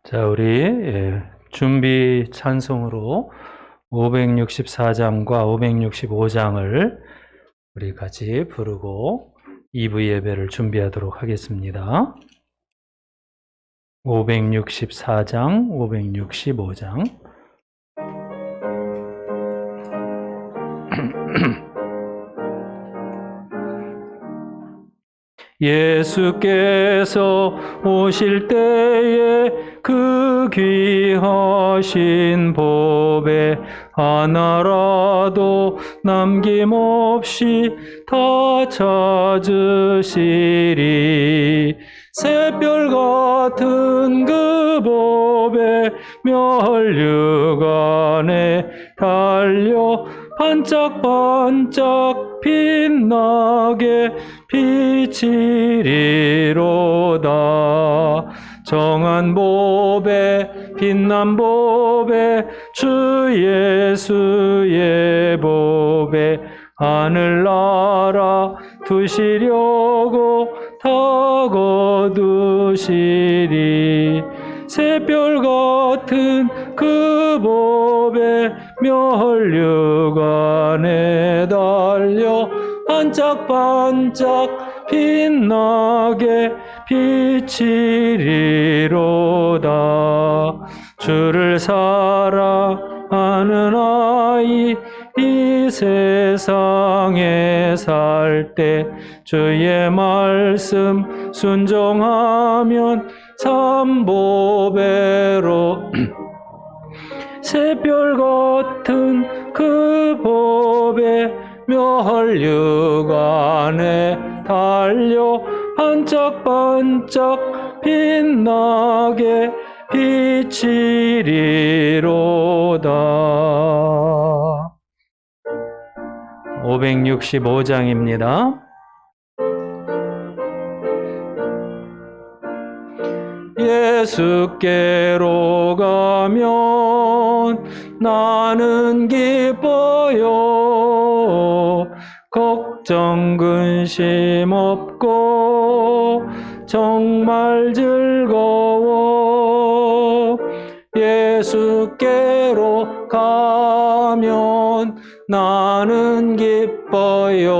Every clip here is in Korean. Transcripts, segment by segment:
자, 우리 준비 찬송으로 564장과 565장을 우리 같이 부르고 2부 예배를 준비하도록 하겠습니다. 564장, 565장. 예수께서 오실 때에 그 귀하신 법에 하나라도 남김없이 다 찾으시리. 새별 같은 그 법에 멸류 안에 달려 반짝반짝 빛나게 비치리로다. 정한 법에 빛난 법에 주 예수의 법에 하늘나라 두시려고 다 거두시리. 새별 같은 그 법에 멸류 안에 달려 반짝반짝 빛나게 비치리로다. 주를 사랑하는 아이 이 세상에 살 때 주의 말씀 순종하면 삼보배로 새별 같은 그 법에 멸류 안에 달려 반짝반짝 빛나게 비치리로다. 565장입니다. 예수께로 가면 나는 기뻐요. 걱정 근심 없고 정말 즐거워. 예수께로 가면 나는 기뻐요.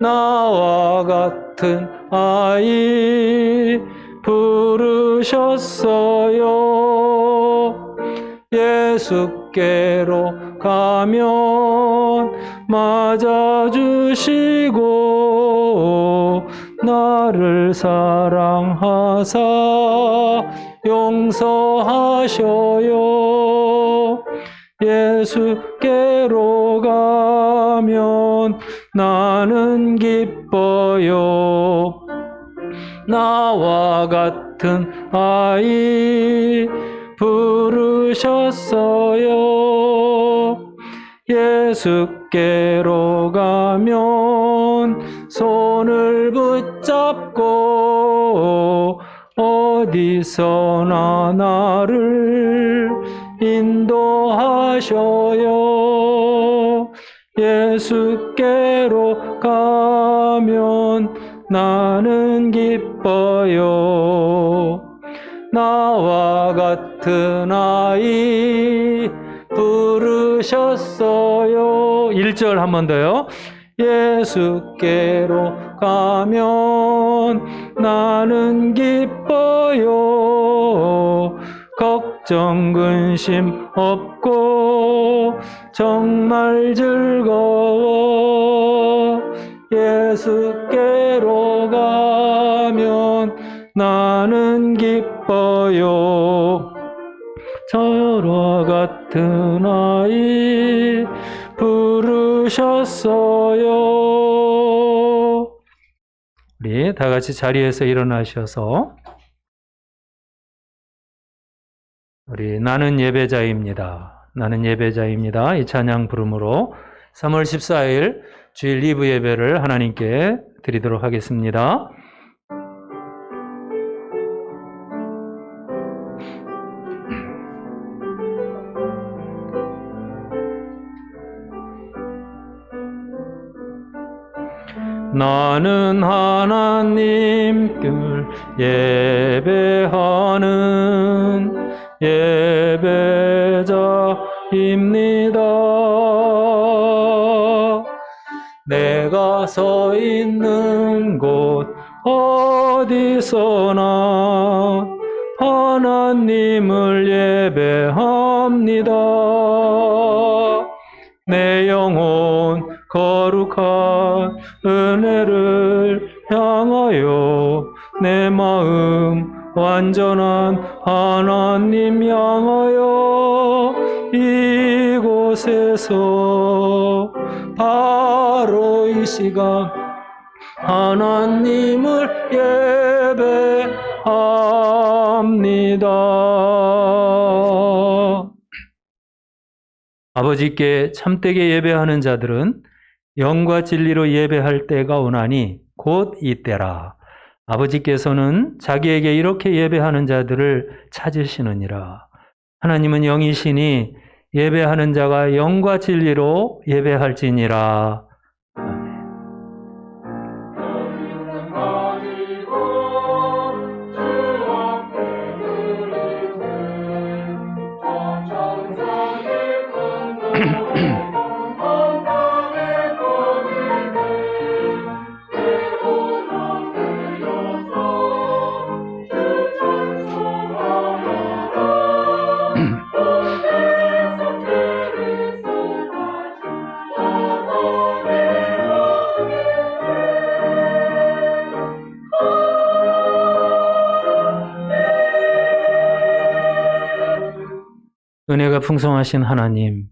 나와 같은 아이 부르셨어요. 예수께로 가면 맞아주시고 나를 사랑하사 용서하셔요. 예수께로 가면 나는 기뻐요. 나와 같은 아이 부르셨어요. 예수께로 가면 손을 붙잡고 어디서나 나를 인도하셔요. 예수께로 가면 나는 기뻐요. 나와 같은 아이 부르셨어요. 1절 한 번 더요. 예수께로 가면 나는 기뻐요. 걱정 근심 없고 정말 즐거워. 예수께로 가면 나는 기뻐요. 저와 같은 아이 부르셨어요. 우리 다 같이 자리에서 일어나셔서 우리 나는 예배자입니다. 나는 예배자입니다. 이 찬양 부름으로 3월 14일 주일 리브 예배를 하나님께 드리도록 하겠습니다. 나는 하나님께 예배하는 예배자입니다. 내가 서 있는 곳 어디서나 하나님을 예배합니다. 내 영혼 거룩한 은혜를 향하여 내 마음 완전한 하나님 향하여 이곳에서 바로 이 시간 하나님을 예배합니다. 아버지께 참되게 예배하는 자들은 영과 진리로 예배할 때가 오나니 곧 이때라. 아버지께서는 자기에게 이렇게 예배하는 자들을 찾으시느니라. 하나님은 영이시니 예배하는 자가 영과 진리로 예배할지니라. 은혜가 풍성하신 하나님,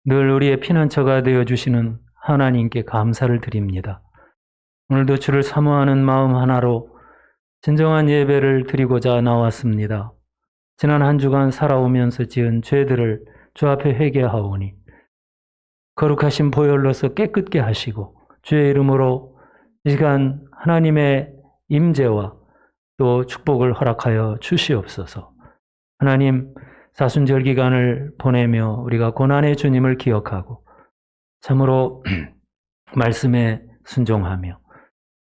늘 우리의 피난처가 되어주시는 하나님께 감사를 드립니다. 오늘도 주를 사모하는 마음 하나로 진정한 예배를 드리고자 나왔습니다. 지난 한 주간 살아오면서 지은 죄들을 주 앞에 회개하오니 거룩하신 보혈로서 깨끗게 하시고 주의 이름으로 이 시간 하나님의 임재와 또 축복을 허락하여 주시옵소서. 하나님, 사순절 기간을 보내며 우리가 고난의 주님을 기억하고 참으로 말씀에 순종하며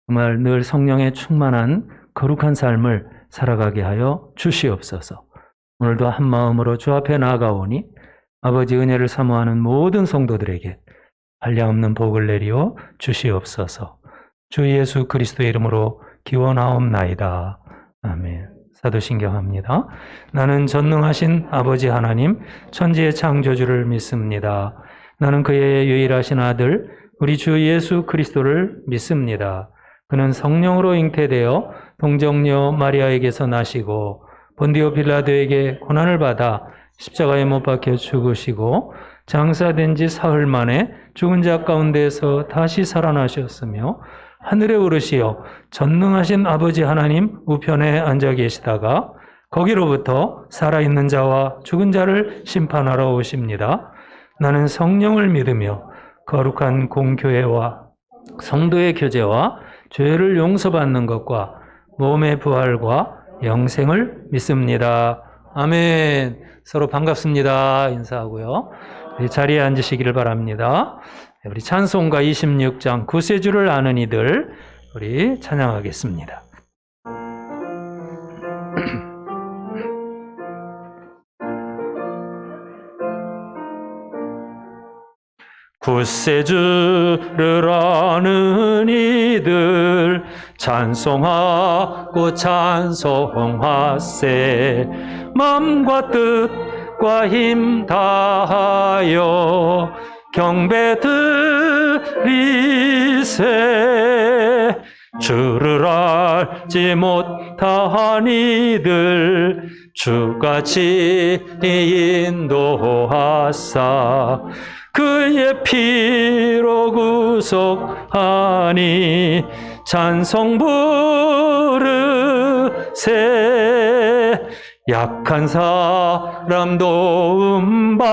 정말 늘 성령에 충만한 거룩한 삶을 살아가게 하여 주시옵소서. 오늘도 한 마음으로 주 앞에 나아가오니 아버지 은혜를 사모하는 모든 성도들에게 한량없는 복을 내리어 주시옵소서. 주 예수 그리스도의 이름으로 기원하옵나이다. 아멘. 사도신경합니다. 나는 전능하신 아버지 하나님 천지의 창조주를 믿습니다. 나는 그의 유일하신 아들 우리 주 예수 그리스도를 믿습니다. 그는 성령으로 잉태되어 동정녀 마리아에게서 나시고 본디오 빌라도에게 고난을 받아 십자가에 못 박혀 죽으시고 장사된 지 사흘 만에 죽은 자 가운데에서 다시 살아나셨으며 하늘에 오르시어 전능하신 아버지 하나님 우편에 앉아 계시다가 거기로부터 살아있는 자와 죽은 자를 심판하러 오십니다. 나는 성령을 믿으며 거룩한 공교회와 성도의 교제와 죄를 용서받는 것과 몸의 부활과 영생을 믿습니다. 아멘. 서로 반갑습니다. 인사하고요. 자리에 앉으시기를 바랍니다. 우리 찬송가 26장 구세주를 아는 이들 우리 찬양하겠습니다. 구세주를 아는 이들 찬송하고 찬송하세. 마음과 뜻과 힘 다하여 경배 드리세. 주를 알지 못한 이들 주같이 인도하사 그의 피로 구속하니 찬송 부르세. 약한 사람 도움받아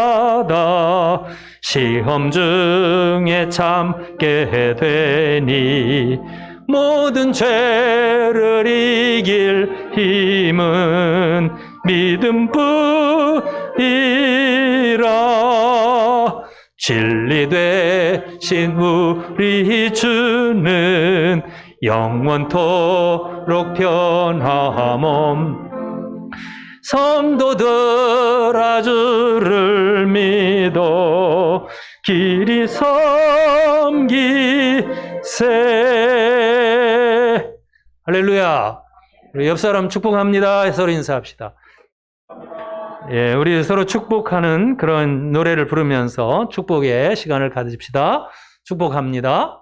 시험 중에 참게 되니 모든 죄를 이길 힘은 믿음뿐이라. 진리 되신 우리 주는 영원토록 변함없. 성도들아 주를 믿어 길이 섬기세. 할렐루야. 우리 옆 사람 축복합니다. 서로 인사합시다. 예, 우리 서로 축복하는 그런 노래를 부르면서 축복의 시간을 가집시다. 축복합니다.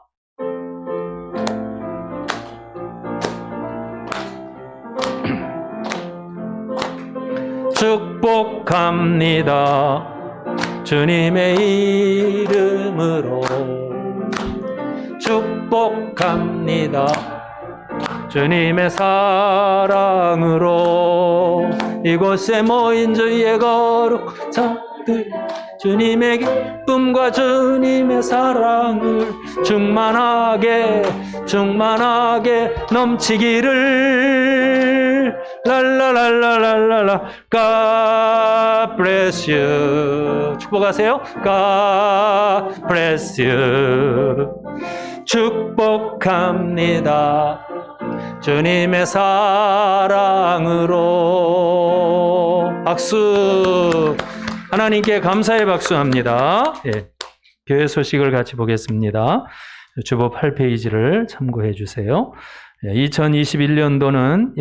축복합니다. 주님의 이름으로 축복합니다. 주님의 사랑으로 이곳에 모인 주의 거룩 자들 주님의 기쁨과 주님의 사랑을 충만하게 넘치기를. 랄랄랄랄랄라. God bless you. 축복하세요. God bless you. 축복합니다. 주님의 사랑으로. 박수. 하나님께 감사의 박수합니다. 예. 교회 소식을 같이 보겠습니다. 주보 8페이지를 참고해 주세요. 2021년도는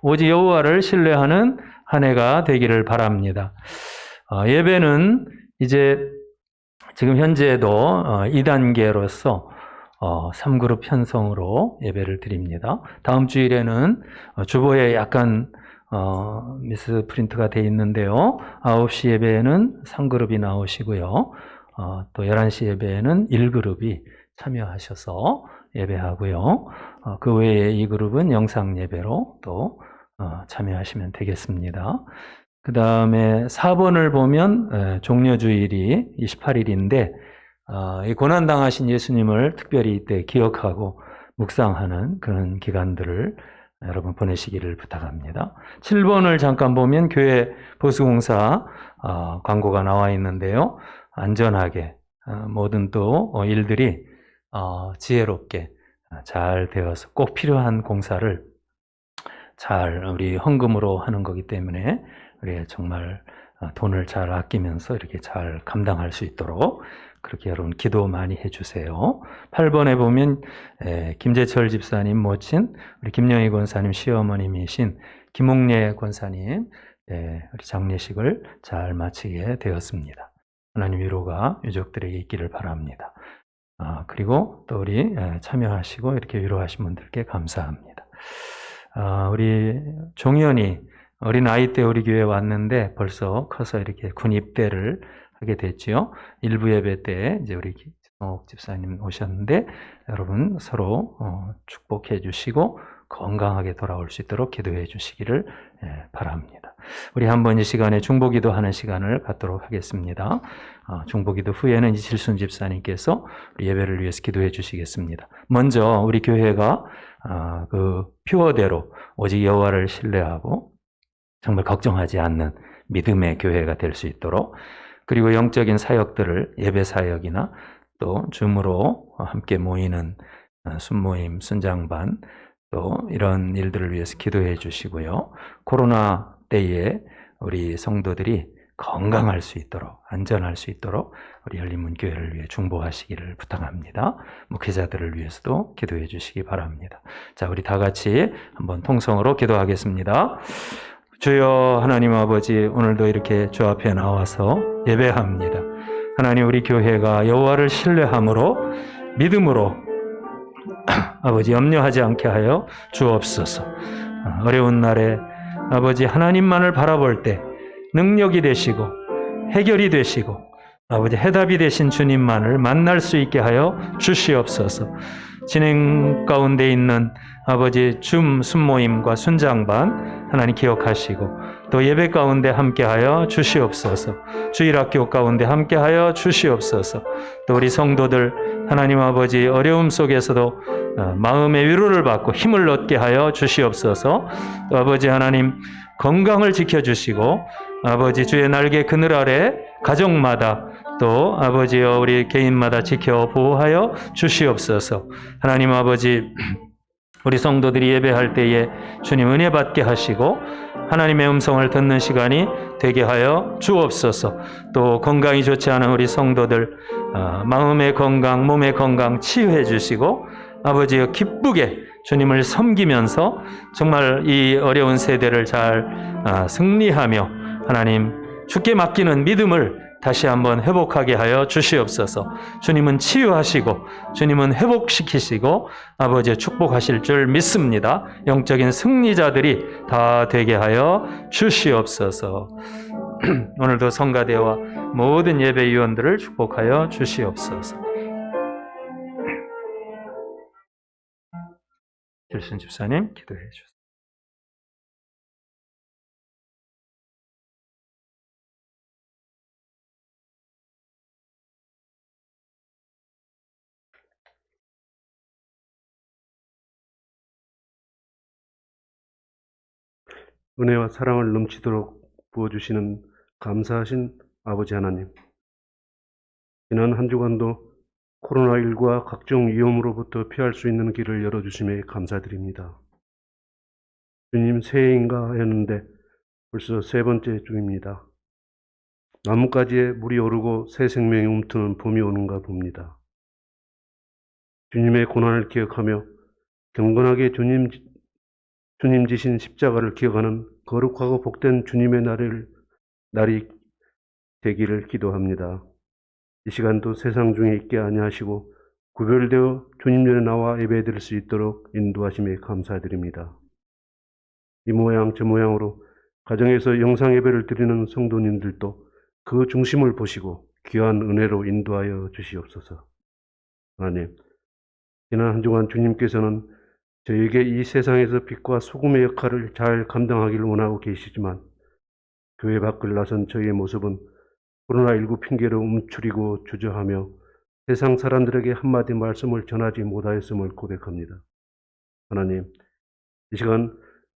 오직 여호와를 신뢰하는 한 해가 되기를 바랍니다. 예배는 이제 지금 현재도 2단계로서 3그룹 편성으로 예배를 드립니다. 다음 주일에는 주보에 약간 미스 프린트가 되어 있는데요. 9시 예배에는 3그룹이 나오시고요. 또 11시 예배에는 1그룹이 참여하셔서 예배하고요. 그 외에 2그룹은 영상 예배로 또 참여하시면 되겠습니다. 그 다음에 4번을 보면 종려주일이 28일인데 이 고난당하신 예수님을 특별히 이때 기억하고 묵상하는 그런 기간들을 여러분 보내시기를 부탁합니다. 7번을 잠깐 보면 교회 보수공사 광고가 나와 있는데요. 안전하게 모든 또 일들이 지혜롭게 잘 되어서 꼭 필요한 공사를 잘 우리 헌금으로 하는 거기 때문에 우리 정말 돈을 잘 아끼면서 이렇게 잘 감당할 수 있도록 그렇게 여러분 기도 많이 해주세요. 8번에 보면 김재철 집사님 모친 우리 김영희 권사님 시어머님이신 김옥래 권사님 우리 장례식을 잘 마치게 되었습니다. 하나님 위로가 유족들에게 있기를 바랍니다. 그리고 또 우리 참여하시고 이렇게 위로하신 분들께 감사합니다. 우리 종현이 어린 아이 때 우리 교회에 왔는데 벌써 커서 이렇게 군 입대를 하게 됐지요. 일부 예배 때 이제 우리 김옥 집사님 오셨는데 여러분 서로 축복해 주시고 건강하게 돌아올 수 있도록 기도해 주시기를 바랍니다. 우리 한번 이 시간에 중보기도 하는 시간을 갖도록 하겠습니다. 중보기도 후에는 이칠순 집사님께서 우리 예배를 위해서 기도해 주시겠습니다. 먼저 우리 교회가 그 표어대로 오직 여호와를 신뢰하고 정말 걱정하지 않는 믿음의 교회가 될 수 있도록, 그리고 영적인 사역들을 예배 사역이나 또 줌으로 함께 모이는 순모임, 순장반, 또 이런 일들을 위해서 기도해 주시고요. 코로나 때에 우리 성도들이 건강할 수 있도록, 안전할 수 있도록 우리 열린문교회를 위해 중보하시기를 부탁합니다. 목회자들을 위해서도 기도해 주시기 바랍니다. 자, 우리 다 같이 한번 통성으로 기도하겠습니다. 주여 하나님 아버지, 오늘도 이렇게 주 앞에 나와서 예배합니다. 하나님, 우리 교회가 여호와를 신뢰함으로 믿음으로 아버지 염려하지 않게 하여 주옵소서. 어려운 날에 아버지 하나님만을 바라볼 때 능력이 되시고 해결이 되시고 아버지 해답이 되신 주님만을 만날 수 있게 하여 주시옵소서. 진행 가운데 있는 아버지 줌 순모임과 순장반 하나님 기억하시고 또 예배 가운데 함께하여 주시옵소서. 주일학교 가운데 함께하여 주시옵소서. 또 우리 성도들 하나님 아버지 어려움 속에서도 마음의 위로를 받고 힘을 얻게 하여 주시옵소서. 또 아버지 하나님 건강을 지켜주시고 아버지 주의 날개 그늘 아래 가정마다 또 아버지여 우리 개인마다 지켜 보호하여 주시옵소서. 하나님 아버지 우리 성도들이 예배할 때에 주님 은혜 받게 하시고 하나님의 음성을 듣는 시간이 되게 하여 주옵소서. 또 건강이 좋지 않은 우리 성도들 마음의 건강, 몸의 건강 치유해 주시고 아버지여 기쁘게 주님을 섬기면서 정말 이 어려운 세대를 잘 승리하며 하나님 주께 맡기는 믿음을 다시 한번 회복하게 하여 주시옵소서. 주님은 치유하시고 주님은 회복시키시고 아버지의 축복하실 줄 믿습니다. 영적인 승리자들이 다 되게 하여 주시옵소서. 오늘도 성가대와 모든 예배위원들을 축복하여 주시옵소서. 길순 집사님 기도해 주세요. 은혜와 사랑을 넘치도록 부어주시는 감사하신 아버지 하나님, 지난 한 주간도 코로나19와 각종 위험으로부터 피할 수 있는 길을 열어주심에 감사드립니다. 주님, 새해인가 했는데 벌써 세 번째 주입니다. 나뭇가지에 물이 오르고 새 생명이 움트는 봄이 오는가 봅니다. 주님의 고난을 기억하며 경건하게 주님 지신 십자가를 기억하는 거룩하고 복된 주님의 날이 되기를 기도합니다. 이 시간도 세상 중에 있게 아니하시고 구별되어 주님 전에 나와 예배드릴 수 있도록 인도하심에 감사드립니다. 이 모양 저 모양으로 가정에서 영상 예배를 드리는 성도님들도 그 중심을 보시고 귀한 은혜로 인도하여 주시옵소서. 하나님, 지난 한 주간 주님께서는 저에게 이 세상에서 빛과 소금의 역할을 잘 감당하기를 원하고 계시지만 교회 밖을 나선 저희의 모습은 코로나19 핑계로 움츠리고 주저하며 세상 사람들에게 한마디 말씀을 전하지 못하였음을 고백합니다. 하나님, 이 시간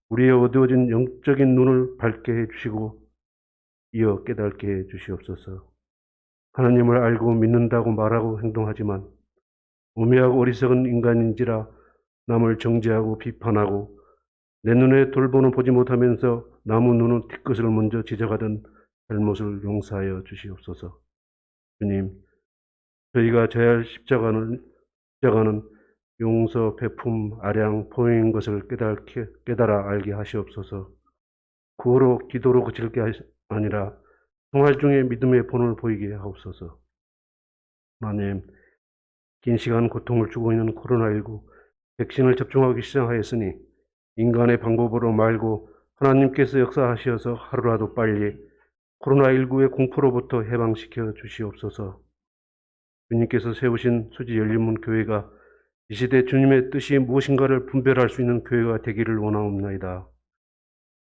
우리의 어두워진 영적인 눈을 밝게 해주시고 이어 깨닫게 해주시옵소서. 하나님을 알고 믿는다고 말하고 행동하지만 우매하고 어리석은 인간인지라 남을 정죄하고 비판하고 내 눈에 돌보는 보지 못하면서 남의 눈은 뒤끝을 먼저 지적하던 잘못을 용서하여 주시옵소서. 주님, 저희가 져야 할 십자가는 용서, 베품, 아량, 포용인 것을 깨달아 알게 하시옵소서. 구호로 기도로 그칠 게 아니라 생활 중에 믿음의 본을 보이게 하옵소서. 하나님, 긴 시간 고통을 주고 있는 코로나19 백신을 접종하기 시작하였으니 인간의 방법으로 말고 하나님께서 역사하셔서 하루라도 빨리 코로나19의 공포로부터 해방시켜 주시옵소서. 주님께서 세우신 수지 열린문 교회가 이 시대 주님의 뜻이 무엇인가를 분별할 수 있는 교회가 되기를 원하옵나이다.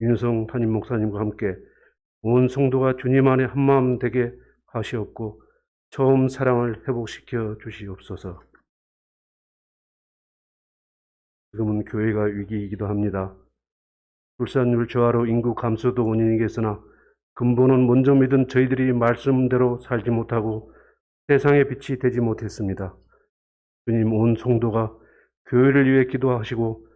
윤성 담임 목사님과 함께 온 성도가 주님 안에 한마음 되게 하시옵고 처음 사랑을 회복시켜 주시옵소서. 지금은 교회가 위기이기도 합니다. 출산율 저하로 인구 감소도 원인이겠으나 근본은 먼저 믿은 저희들이 말씀대로 살지 못하고 세상의 빛이 되지 못했습니다. 주님, 온 성도가 교회를 위해 기도하시고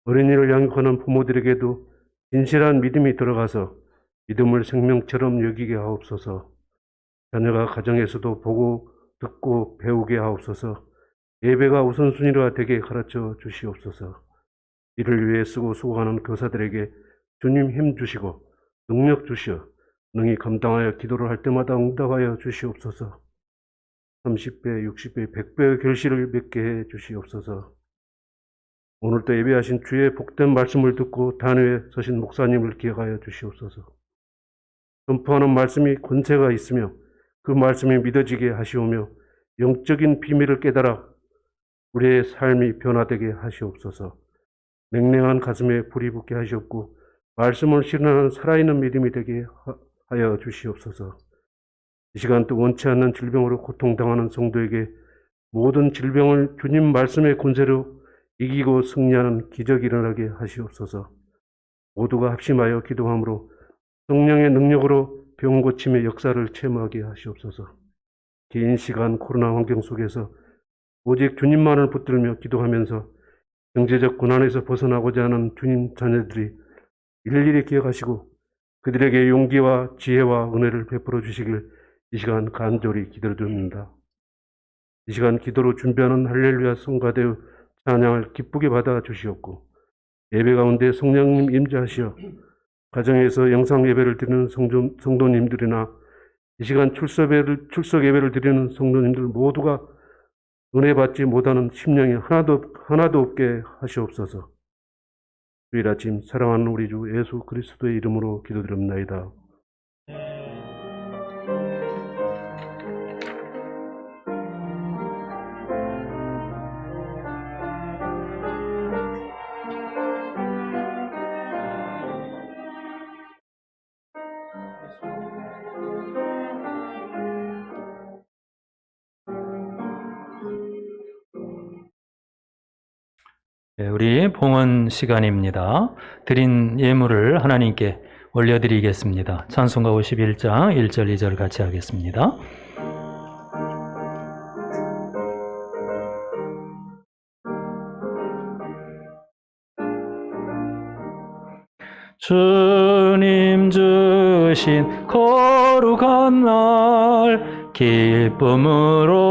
어린이를 양육하는 부모들에게도 진실한 믿음이 들어가서 믿음을 생명처럼 여기게 하옵소서. 자녀가 가정에서도 보고 듣고 배우게 하옵소서. 예배가 우선순위가 되게 가르쳐 주시옵소서. 이를 위해 쓰고 수고하는 교사들에게 주님 힘 주시고 능력 주시어 능히 감당하여 기도를 할 때마다 응답하여 주시옵소서. 30배, 60배, 100배의 결실을 맺게 해 주시옵소서. 오늘도 예배하신 주의 복된 말씀을 듣고 단회에 서신 목사님을 기억하여 주시옵소서. 선포하는 말씀이 권세가 있으며 그 말씀이 믿어지게 하시오며 영적인 비밀을 깨달아 우리의 삶이 변화되게 하시옵소서. 냉랭한 가슴에 불이 붙게 하시옵고 말씀을 실현하는 살아있는 믿음이 되게 하여 주시옵소서. 이 시간 또 원치 않는 질병으로 고통당하는 성도에게 모든 질병을 주님 말씀의 권세로 이기고 승리하는 기적이 일어나게 하시옵소서. 모두가 합심하여 기도함으로 성령의 능력으로 병 고침의 역사를 체험하게 하시옵소서. 긴 시간 코로나 환경 속에서 오직 주님만을 붙들며 기도하면서 경제적 고난에서 벗어나고자 하는 주님 자녀들이 일일이 기억하시고 그들에게 용기와 지혜와 은혜를 베풀어 주시길 이 시간 간절히 기도드립니다. 이 시간 기도로 준비하는 할렐루야 성가대의 찬양을 기쁘게 받아 주시옵고 예배 가운데 성령님 임재하시어 가정에서 영상 예배를 드리는 성도님들이나 이 시간 출석 예배를 드리는 성도님들 모두가 은혜 받지 못하는 심령이 하나도 없게 하시옵소서. 주일 아침 사랑하는 우리 주 예수 그리스도의 이름으로 기도드립나이다. 네, 우리 봉헌 시간입니다. 드린 예물을 하나님께 올려드리겠습니다. 찬송가 51장 1절 2절 같이 하겠습니다. 주님 주신 거룩한 날 기쁨으로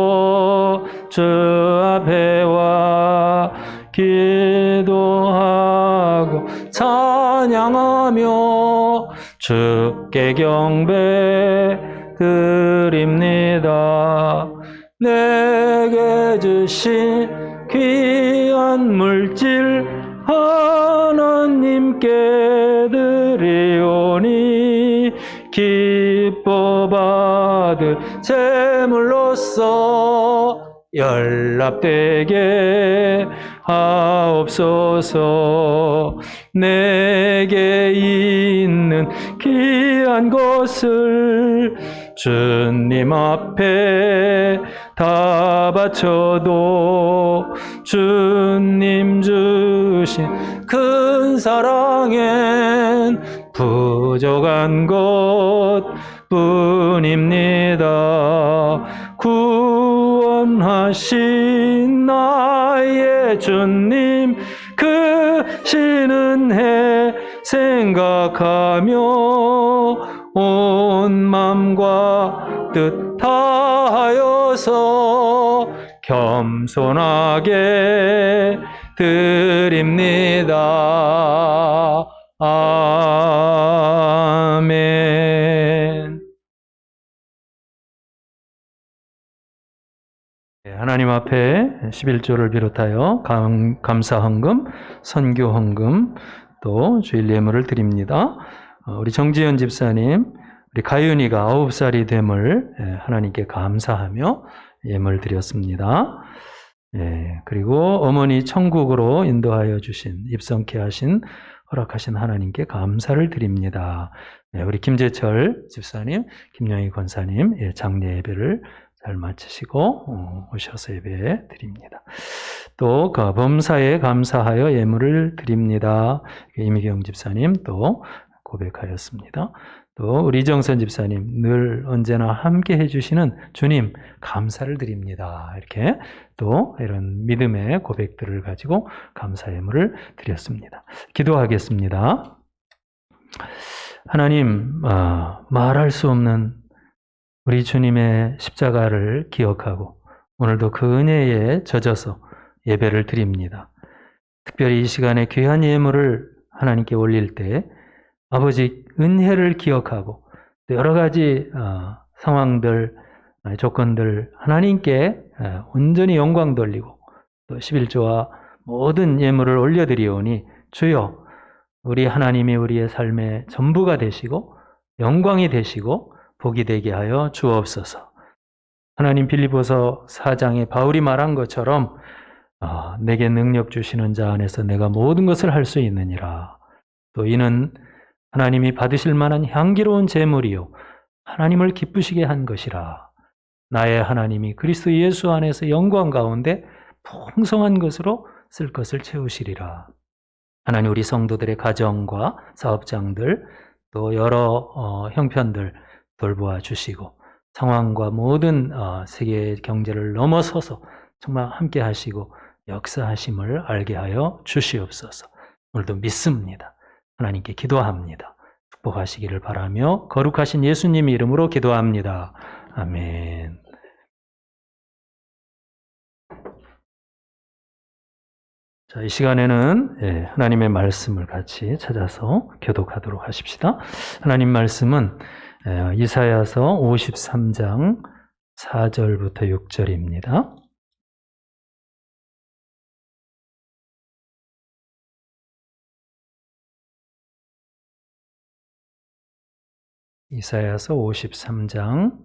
주 앞에 와 기도하고 찬양하며 주께 경배 드립니다. 내게 주신 귀한 물질 하나님께 드리오니 기뻐 받을 제물로서 연락되게 하옵소서. 내게 있는 귀한 것을 주님 앞에 다 바쳐도 주님 주신 큰 사랑엔 부족한 것 뿐입니다. 구원하신 나의 주님 그 신은혜 생각하며 온 맘과 뜻 다하여서 겸손하게 드립니다. 아멘. 하나님 앞에 11조를 비롯하여 감사 헌금, 선교 헌금, 또 주일 예물을 드립니다. 우리 정지현 집사님, 우리 가윤이가 9살이 됨을 하나님께 감사하며 예물 드렸습니다. 그리고 어머니 천국으로 인도하여 주신, 입성케 하신, 허락하신 하나님께 감사를 드립니다. 우리 김재철 집사님, 김영희 권사님, 장례 예배를 잘 마치시고 오셔서 예배 드립니다. 또 범사에 감사하여 예물을 드립니다. 이미경 집사님 또 고백하였습니다. 또 우리 이정선 집사님 늘 언제나 함께 해주시는 주님 감사를 드립니다. 이렇게 또 이런 믿음의 고백들을 가지고 감사 예물을 드렸습니다. 기도하겠습니다. 하나님, 말할 수 없는 우리 주님의 십자가를 기억하고 오늘도 그 은혜에 젖어서 예배를 드립니다. 특별히 이 시간에 귀한 예물을 하나님께 올릴 때 아버지 은혜를 기억하고 또 여러 가지 상황들, 조건들 하나님께 온전히 영광 돌리고 또 11조와 모든 예물을 올려드리오니 주여 우리 하나님이 우리의 삶의 전부가 되시고 영광이 되시고 복이 되게 하여 주옵소서. 하나님 빌립보서 4장에 바울이 말한 것처럼 내게 능력 주시는 자 안에서 내가 모든 것을 할 수 있느니라. 또 이는 하나님이 받으실 만한 향기로운 제물이요 하나님을 기쁘시게 한 것이라. 나의 하나님이 그리스도 예수 안에서 영광 가운데 풍성한 것으로 쓸 것을 채우시리라. 하나님 우리 성도들의 가정과 사업장들 또 여러 형편들 돌보아 주시고 상황과 모든 세계 경제를 넘어서서 정말 함께 하시고 역사하심을 알게 하여 주시옵소서. 오늘도 믿습니다. 하나님께 기도합니다. 축복하시기를 바라며 거룩하신 예수님 이름으로 기도합니다. 아멘. 자, 이 시간에는 하나님의 말씀을 같이 찾아서 교독하도록 하십시다. 하나님 말씀은 이사야서 53장 4절부터 6절입니다. 이사야서 53장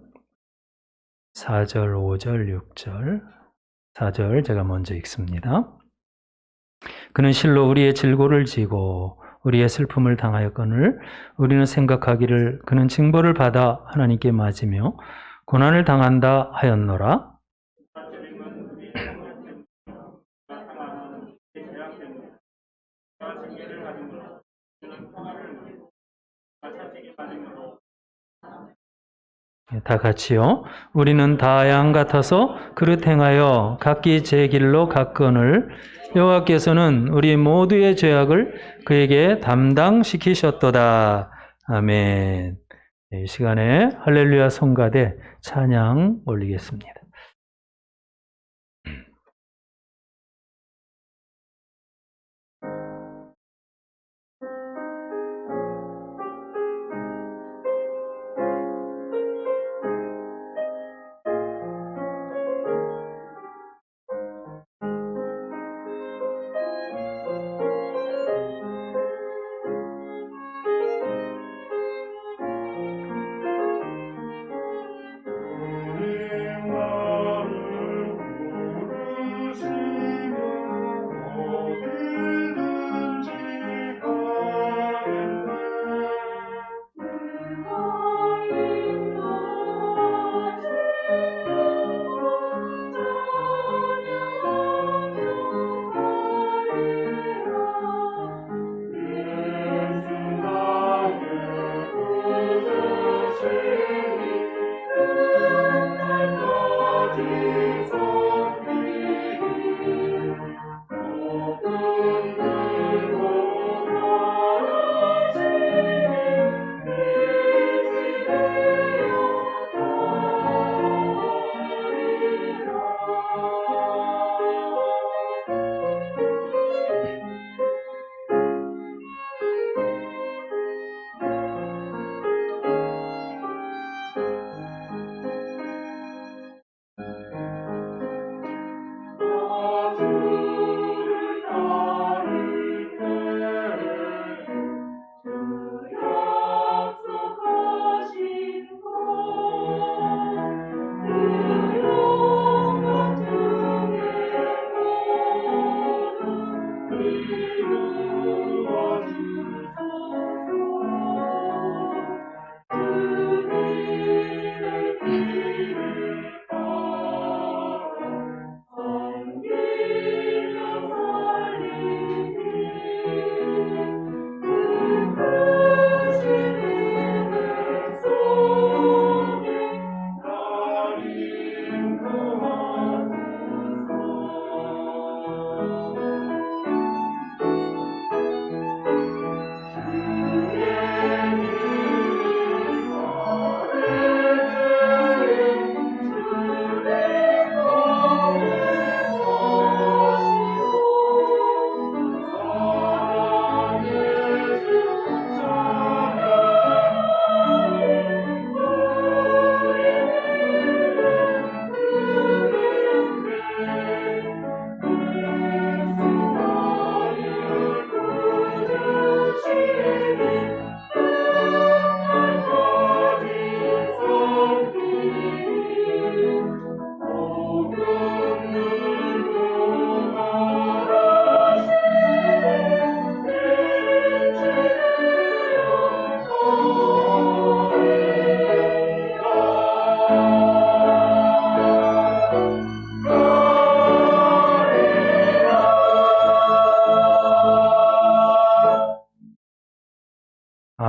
4절, 5절, 6절 4절 제가 먼저 읽습니다. 그는 실로 우리의 질고를 지고 우리의 슬픔을 당하였거늘 우리는 생각하기를 그는 징벌을 받아 하나님께 맞으며 고난을 당한다 하였노라. 다 같이요. 우리는 다 양 같아서 그릇 행하여 각기 제 길로 갔거늘 여호와께서는 우리 모두의 죄악을 그에게 담당시키셨도다. 아멘. 이 시간에 할렐루야 성가대 찬양 올리겠습니다.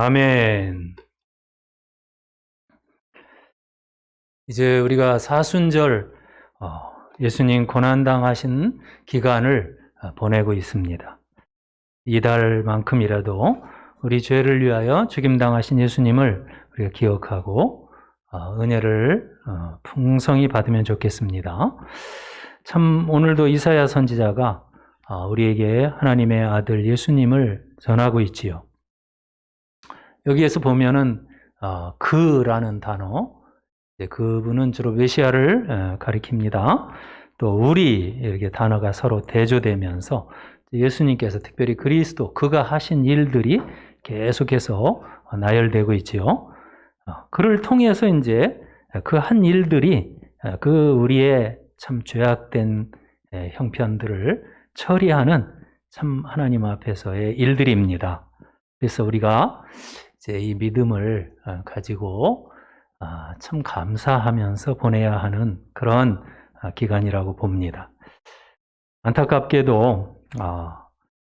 아멘. 이제 우리가 사순절 예수님 고난당하신 기간을 보내고 있습니다. 이달만큼이라도 우리 죄를 위하여 죽임당하신 예수님을 우리가 기억하고 은혜를 풍성히 받으면 좋겠습니다. 참 오늘도 이사야 선지자가 우리에게 하나님의 아들 예수님을 전하고 있지요. 여기에서 보면은 그라는 단어, 그분은 주로 메시아를 가리킵니다. 또 우리 이렇게 단어가 서로 대조되면서 예수님께서 특별히 그리스도 그가 하신 일들이 계속해서 나열되고 있지요. 그를 통해서 이제 그 한 일들이 그 우리의 참 죄악된 형편들을 처리하는 참 하나님 앞에서의 일들입니다. 그래서 우리가 이제 이 믿음을 가지고 참 감사하면서 보내야 하는 그런 기간이라고 봅니다. 안타깝게도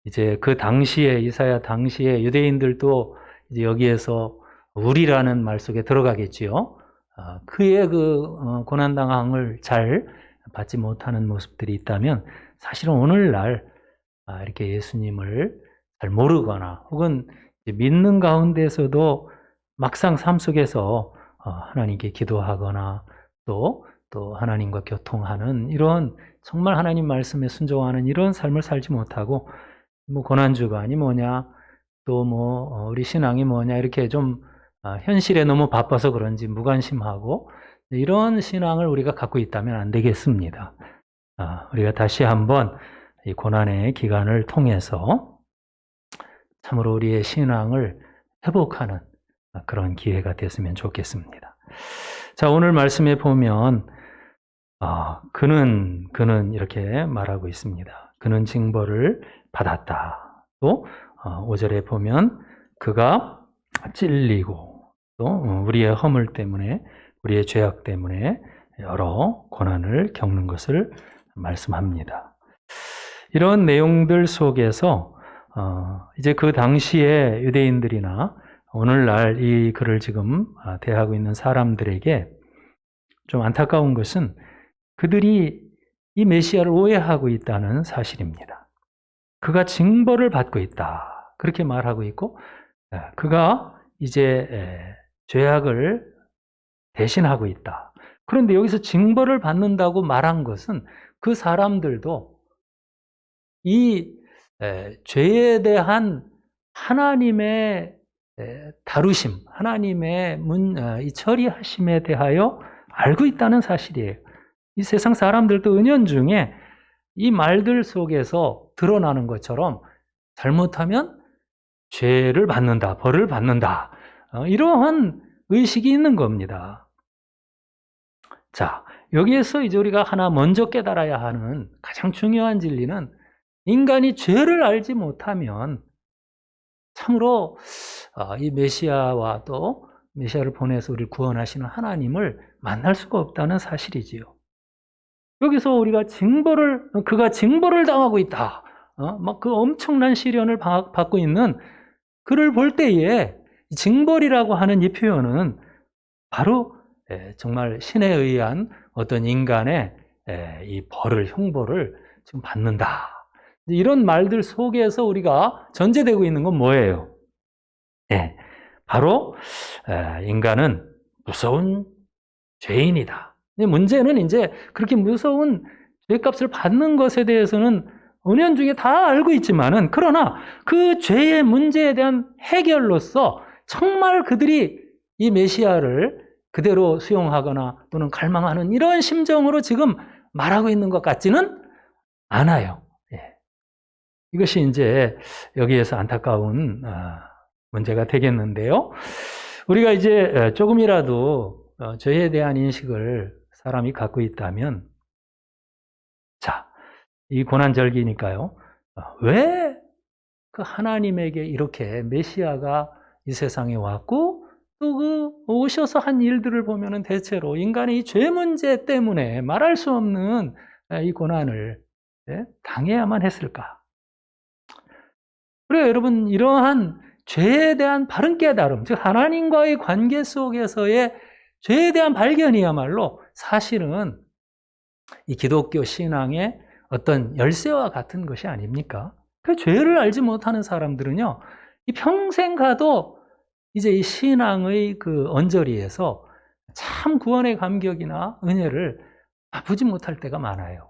이제 그 당시에 이사야 당시에 유대인들도 이제 여기에서 우리라는 말 속에 들어가겠지요. 그의 그 고난당함을 잘 받지 못하는 모습들이 있다면 사실은 오늘날 이렇게 예수님을 잘 모르거나 혹은 믿는 가운데서도 막상 삶 속에서 하나님께 기도하거나 또 하나님과 교통하는 이런 정말 하나님 말씀에 순종하는 이런 삶을 살지 못하고 뭐 고난주간이 뭐냐 또 뭐 우리 신앙이 뭐냐 이렇게 좀 현실에 너무 바빠서 그런지 무관심하고 이런 신앙을 우리가 갖고 있다면 안 되겠습니다. 우리가 다시 한번 이 고난의 기간을 통해서 참으로 우리의 신앙을 회복하는 그런 기회가 됐으면 좋겠습니다. 자, 오늘 말씀에 보면 그는 이렇게 말하고 있습니다. 그는 징벌을 받았다. 또 5절에 보면 그가 찔리고 또 우리의 허물 때문에 우리의 죄악 때문에 여러 고난을 겪는 것을 말씀합니다. 이런 내용들 속에서 이제 그 당시에 유대인들이나 오늘날 이 글을 지금 대하고 있는 사람들에게 좀 안타까운 것은 그들이 이 메시아를 오해하고 있다는 사실입니다. 그가 징벌을 받고 있다. 그렇게 말하고 있고 그가 이제 죄악을 대신하고 있다. 그런데 여기서 징벌을 받는다고 말한 것은 그 사람들도 이 죄에 대한 하나님의 다루심, 하나님의 이 처리하심에 대하여 알고 있다는 사실이에요. 이 세상 사람들도 은연중에 이 말들 속에서 드러나는 것처럼 잘못하면 죄를 받는다, 벌을 받는다, 이러한 의식이 있는 겁니다. 자, 여기에서 이제 우리가 하나 먼저 깨달아야 하는 가장 중요한 진리는 인간이 죄를 알지 못하면 참으로 이 메시아와 또 메시아를 보내서 우리를 구원하시는 하나님을 만날 수가 없다는 사실이지요. 여기서 우리가 그가 징벌을 당하고 있다. 막 그 엄청난 시련을 받고 있는 그를 볼 때에 징벌이라고 하는 이 표현은 바로 정말 신에 의한 어떤 인간의 이 벌을, 형벌을 지금 받는다. 이런 말들 속에서 우리가 전제되고 있는 건 뭐예요? 바로 인간은 무서운 죄인이다. 문제는 이제 그렇게 무서운 죄값을 받는 것에 대해서는 은연중에 다 알고 있지만은 그러나 그 죄의 문제에 대한 해결로서 정말 그들이 이 메시아를 그대로 수용하거나 또는 갈망하는 이런 심정으로 지금 말하고 있는 것 같지는 않아요. 이것이 이제 여기에서 안타까운 문제가 되겠는데요. 우리가 이제 조금이라도 죄에 대한 인식을 사람이 갖고 있다면, 자, 이 고난절기니까요. 왜 그 하나님에게 이렇게 메시아가 이 세상에 왔고 또 그 오셔서 한 일들을 보면은 대체로 인간의 이 죄 문제 때문에 말할 수 없는 이 고난을 당해야만 했을까? 그래요, 여러분. 이러한 죄에 대한 바른 깨달음, 즉 하나님과의 관계 속에서의 죄에 대한 발견이야말로 사실은 이 기독교 신앙의 어떤 열쇠와 같은 것이 아닙니까? 그 죄를 알지 못하는 사람들은요, 이 평생 가도 이제 이 신앙의 그 언저리에서 참 구원의 감격이나 은혜를 맛보지 못할 때가 많아요.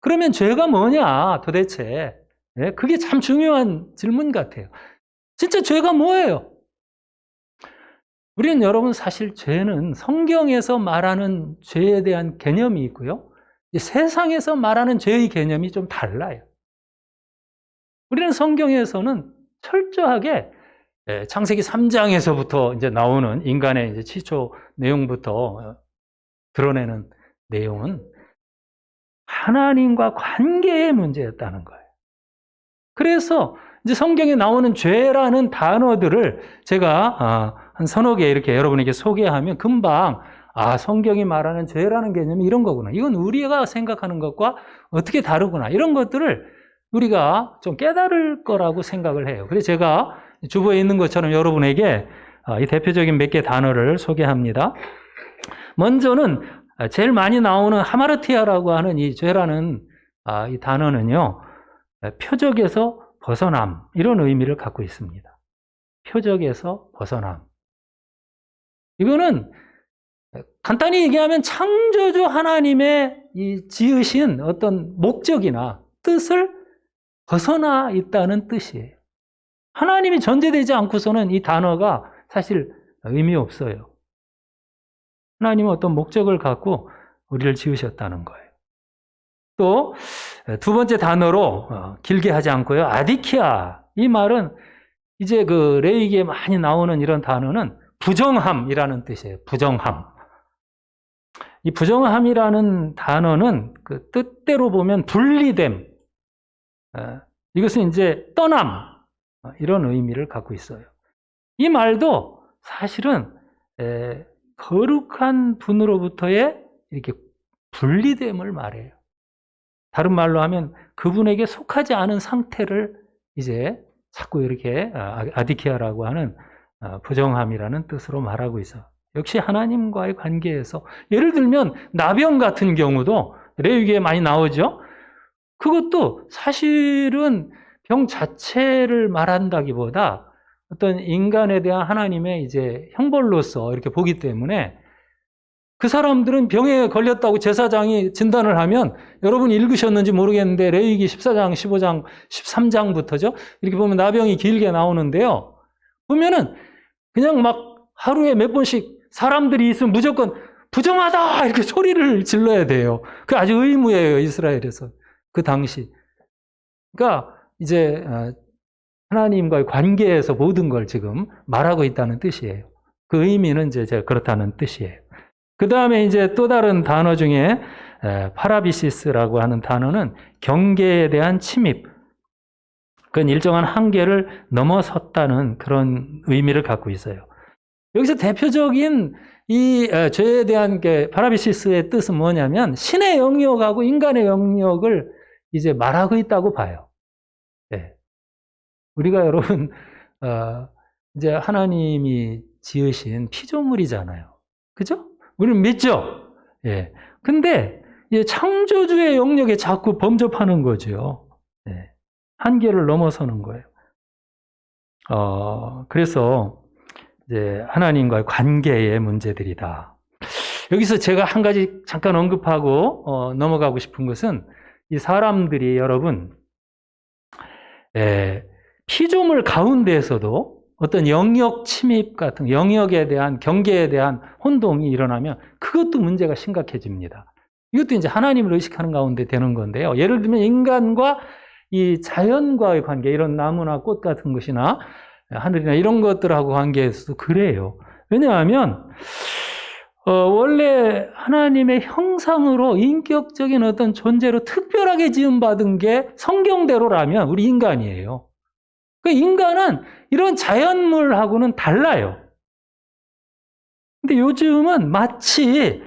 그러면 죄가 뭐냐, 도대체? 예, 그게 참 중요한 질문 같아요. 진짜 죄가 뭐예요? 우리는 여러분 사실 죄는 성경에서 말하는 죄에 대한 개념이 있고요. 세상에서 말하는 죄의 개념이 좀 달라요. 우리는 성경에서는 철저하게 창세기 3장에서부터 이제 나오는 인간의 이제 시초 내용부터 드러내는 내용은 하나님과 관계의 문제였다는 거예요. 그래서 이제 성경에 나오는 죄라는 단어들을 제가 한 서너 개 이렇게 여러분에게 소개하면 금방 성경이 말하는 죄라는 개념이 이런 거구나. 이건 우리가 생각하는 것과 어떻게 다르구나. 이런 것들을 우리가 좀 깨달을 거라고 생각을 해요. 그래서 제가 주보에 있는 것처럼 여러분에게 이 대표적인 몇 개 단어를 소개합니다. 먼저는 제일 많이 나오는 하마르티아라고 하는 이 죄라는 이 단어는요, 표적에서 벗어남, 이런 의미를 갖고 있습니다. 표적에서 벗어남. 이거는 간단히 얘기하면 창조주 하나님의 이 지으신 어떤 목적이나 뜻을 벗어나 있다는 뜻이에요. 하나님이 전제되지 않고서는 이 단어가 사실 의미 없어요. 하나님은 어떤 목적을 갖고 우리를 지으셨다는 거예요. 또 두 번째 단어로 길게 하지 않고요, 아디키아. 이 말은 이제 그 레위기에 많이 나오는 이런 단어는 부정함이라는 뜻이에요. 부정함. 이 부정함이라는 단어는 그 뜻대로 보면 분리됨, 이것은 이제 떠남, 이런 의미를 갖고 있어요. 이 말도 사실은 거룩한 분으로부터의 이렇게 분리됨을 말해요. 다른 말로 하면 그분에게 속하지 않은 상태를 이제 자꾸 이렇게 아디키아라고 하는 부정함이라는 뜻으로 말하고 있어요. 역시 하나님과의 관계에서, 예를 들면 나병 같은 경우도 레위기에 많이 나오죠. 그것도 사실은 병 자체를 말한다기보다 어떤 인간에 대한 하나님의 이제 형벌로서 이렇게 보기 때문에, 그 사람들은 병에 걸렸다고 제사장이 진단을 하면, 여러분 읽으셨는지 모르겠는데 레위기 14장, 15장, 13장부터죠. 이렇게 보면 나병이 길게 나오는데요. 보면은 그냥 막 하루에 몇 번씩 사람들이 있으면 무조건 부정하다 이렇게 소리를 질러야 돼요. 그게 아주 의무예요, 이스라엘에서 그 당시. 그러니까 이제 하나님과의 관계에서 모든 걸 지금 말하고 있다는 뜻이에요. 그 의미는 이제 제가 그렇다는 뜻이에요. 그 다음에 이제 또 다른 단어 중에 파라비시스라고 하는 단어는 경계에 대한 침입, 그건 일정한 한계를 넘어섰다는 그런 의미를 갖고 있어요. 여기서 대표적인 이 죄에 대한 파라비시스의 뜻은 뭐냐면 신의 영역하고 인간의 영역을 이제 말하고 있다고 봐요. 네. 우리가 여러분 이제 하나님이 지으신 피조물이잖아요. 그죠? 우리는 믿죠? 예. 근데 창조주의 영역에 자꾸 범접하는 거죠. 예. 한계를 넘어서는 거예요. 그래서 이제 하나님과의 관계의 문제들이다. 여기서 제가 한 가지 잠깐 언급하고 넘어가고 싶은 것은, 이 사람들이 여러분 피조물 가운데에서도 어떤 영역 침입 같은, 영역에 대한, 경계에 대한 혼동이 일어나면 그것도 문제가 심각해집니다. 이것도 이제 하나님을 의식하는 가운데 되는 건데요. 예를 들면 인간과 이 자연과의 관계, 이런 나무나 꽃 같은 것이나 하늘이나 이런 것들하고 관계에서도 그래요. 왜냐하면 원래 하나님의 형상으로 인격적인 어떤 존재로 특별하게 지음받은 게 성경대로라면 우리 인간이에요. 그러니까 인간은 이런 자연물하고는 달라요. 근데 요즘은 마치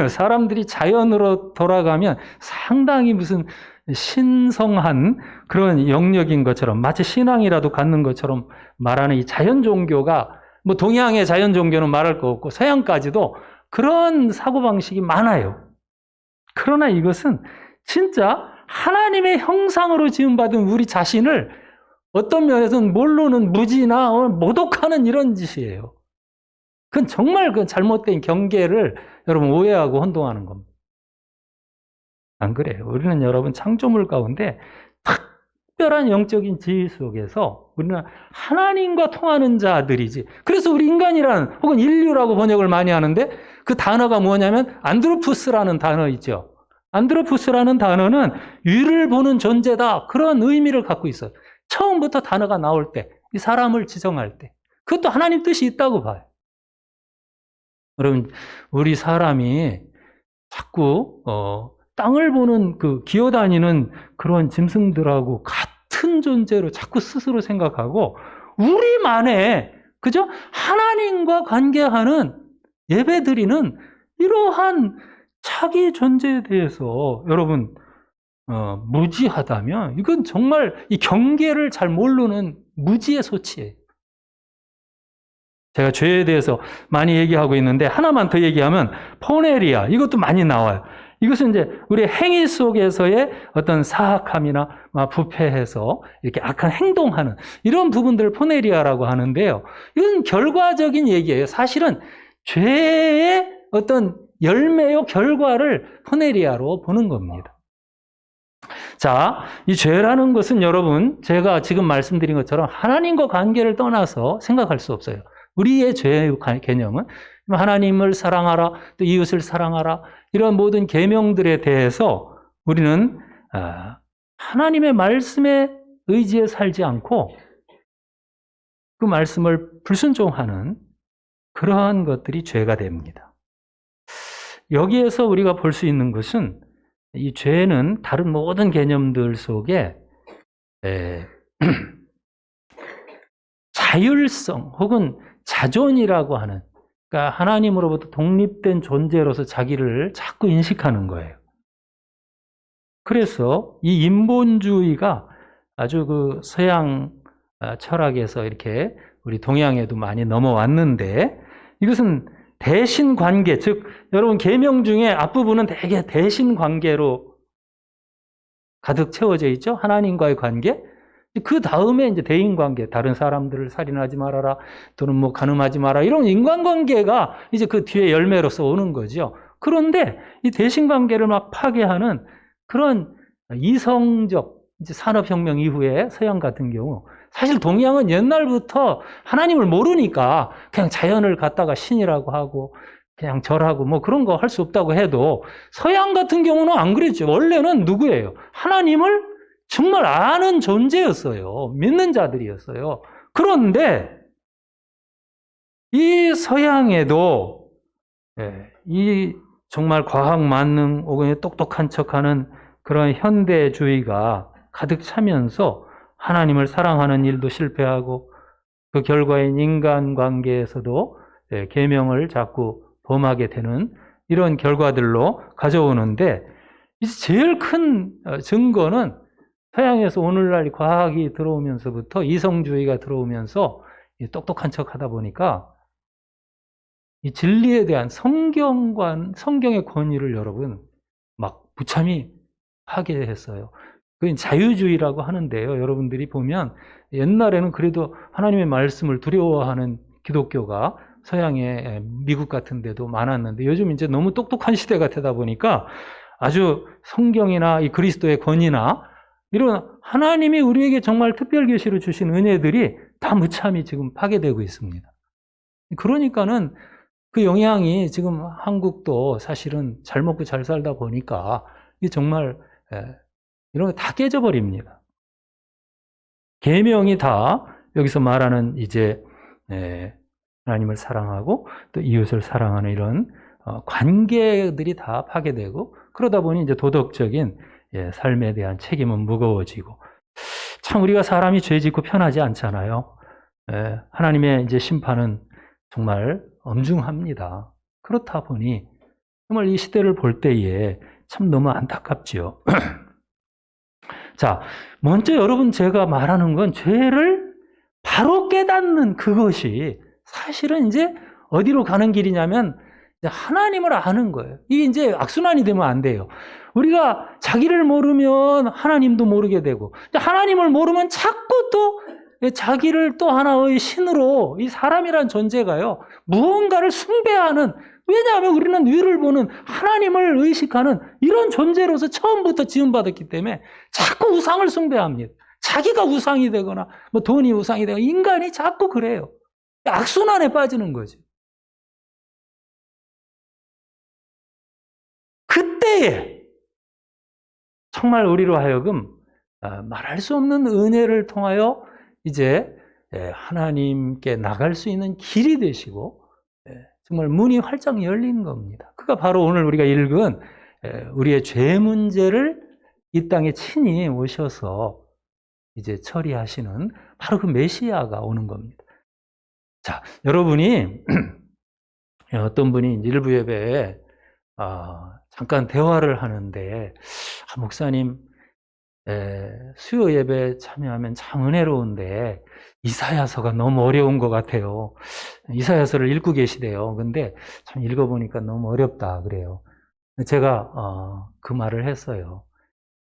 사람들이 자연으로 돌아가면 상당히 무슨 신성한 그런 영역인 것처럼, 마치 신앙이라도 갖는 것처럼 말하는 이 자연 종교가 뭐 동양의 자연 종교는 말할 거 없고 서양까지도 그런 사고방식이 많아요. 그러나 이것은 진짜 하나님의 형상으로 지음받은 우리 자신을 어떤 면에서는 모르는 무지나 모독하는 이런 짓이에요. 그건 정말 그 잘못된 경계를 여러분 오해하고 혼동하는 겁니다. 안 그래요. 우리는 여러분 창조물 가운데 특별한 영적인 지위 속에서 우리는 하나님과 통하는 자들이지. 그래서 우리 인간이란 혹은 인류라고 번역을 많이 하는데 그 단어가 뭐냐면 안드로푸스라는 단어 있죠. 안드로푸스라는 단어는 위를 보는 존재다. 그런 의미를 갖고 있어요. 처음부터 단어가 나올 때, 이 사람을 지정할 때. 그것도 하나님 뜻이 있다고 봐요. 여러분, 우리 사람이 자꾸 땅을 보는 그 기어다니는 그런 짐승들하고 같은 존재로 자꾸 스스로 생각하고 우리만의 그죠? 하나님과 관계하는 예배드리는 이러한 자기 존재에 대해서 여러분 무지하다면 이건 정말 이 경계를 잘 모르는 무지의 소치예요. 제가 죄에 대해서 많이 얘기하고 있는데 하나만 더 얘기하면 포네리아 이것도 많이 나와요. 이것은 이제 우리의 행위 속에서의 어떤 사악함이나 부패해서 이렇게 악한 행동하는 이런 부분들을 포네리아라고 하는데요. 이건 결과적인 얘기예요. 사실은 죄의 어떤 열매요 결과를 포네리아로 보는 겁니다. 자, 이 죄라는 것은 여러분 제가 지금 말씀드린 것처럼 하나님과 관계를 떠나서 생각할 수 없어요. 우리의 죄의 개념은 하나님을 사랑하라, 또 이웃을 사랑하라 이런 모든 계명들에 대해서 우리는 하나님의 말씀에 의지해 살지 않고 그 말씀을 불순종하는 그러한 것들이 죄가 됩니다. 여기에서 우리가 볼 수 있는 것은 이 죄는 다른 모든 개념들 속에 자율성 혹은 자존이라고 하는 그러니까 하나님으로부터 독립된 존재로서 자기를 자꾸 인식하는 거예요. 그래서 이 인본주의가 아주 그 서양 철학에서 이렇게 우리 동양에도 많이 넘어왔는데 이것은 대신 관계, 즉 여러분 계명 중에 앞부분은 대개 대신 관계로 가득 채워져 있죠. 하나님과의 관계. 그 다음에 이제 대인 관계, 다른 사람들을 살인하지 말아라, 또는 뭐 간음하지 마라 이런 인간관계가 이제 그 뒤에 열매로서 오는 거죠. 그런데 이 대신 관계를 막 파괴하는 그런 이성적 이제 산업혁명 이후에 서양 같은 경우 사실 동양은 옛날부터 하나님을 모르니까 그냥 자연을 갖다가 신이라고 하고 그냥 절하고 뭐 그런 거 할 수 없다고 해도 서양 같은 경우는 안 그랬죠. 원래는 누구예요? 하나님을 정말 아는 존재였어요. 믿는 자들이었어요. 그런데 이 서양에도 이 정말 과학 만능 혹은 똑똑한 척하는 그런 현대주의가 가득 차면서 하나님을 사랑하는 일도 실패하고 그 결과인 인간관계에서도 계명을 자꾸 범하게 되는 이런 결과들로 가져오는데 제일 큰 증거는 서양에서 오늘날 과학이 들어오면서부터 이성주의가 들어오면서 똑똑한 척 하다 보니까 이 진리에 대한 성경의 권위를 여러분 막 무참히 파괴했어요. 그건 자유주의라고 하는데요. 여러분들이 보면 옛날에는 그래도 하나님의 말씀을 두려워하는 기독교가 서양의 미국 같은 데도 많았는데 요즘 이제 너무 똑똑한 시대가 되다 보니까 아주 성경이나 이 그리스도의 권위나 이런 하나님이 우리에게 정말 특별 계시로 주신 은혜들이 다 무참히 지금 파괴되고 있습니다. 그러니까는 그 영향이 지금 한국도 사실은 잘 먹고 잘 살다 보니까 이게 정말 이런 게 다 깨져버립니다. 계명이 다 여기서 말하는 이제 하나님을 사랑하고 또 이웃을 사랑하는 이런 관계들이 다 파괴되고 그러다 보니 이제 도덕적인 삶에 대한 책임은 무거워지고 참 우리가 사람이 죄 짓고 편하지 않잖아요. 하나님의 이제 심판은 정말 엄중합니다. 그렇다 보니 정말 이 시대를 볼 때에 참 너무 안타깝지요. 자, 먼저 여러분 제가 말하는 건 죄를 바로 깨닫는 그것이 사실은 이제 어디로 가는 길이냐면 이제 하나님을 아는 거예요. 이게 이제 악순환이 되면 안 돼요. 우리가 자기를 모르면 하나님도 모르게 되고, 하나님을 모르면 자꾸 또 자기를 또 하나의 신으로, 이 사람이란 존재가요, 무언가를 숭배하는, 왜냐하면 우리는 위를 보는 하나님을 의식하는 이런 존재로서 처음부터 지음받았기 때문에 자꾸 우상을 숭배합니다. 자기가 우상이 되거나 뭐 돈이 우상이 되거나 인간이 자꾸 그래요. 악순환에 빠지는 거죠. 그때에 정말 우리로 하여금 말할 수 없는 은혜를 통하여 이제 하나님께 나갈 수 있는 길이 되시고 정말 문이 활짝 열린 겁니다. 그가 바로 오늘 우리가 읽은 우리의 죄 문제를 이 땅에 친히 오셔서 이제 처리하시는 바로 그 메시아가 오는 겁니다. 자, 여러분이 어떤 분이 일부 예배에 잠깐 대화를 하는데, 목사님, 수요 예배에 참여하면 참 은혜로운데 이사야서가 너무 어려운 것 같아요. 이사야서를 읽고 계시대요. 근데 참 읽어보니까 너무 어렵다 그래요. 제가 그 말을 했어요.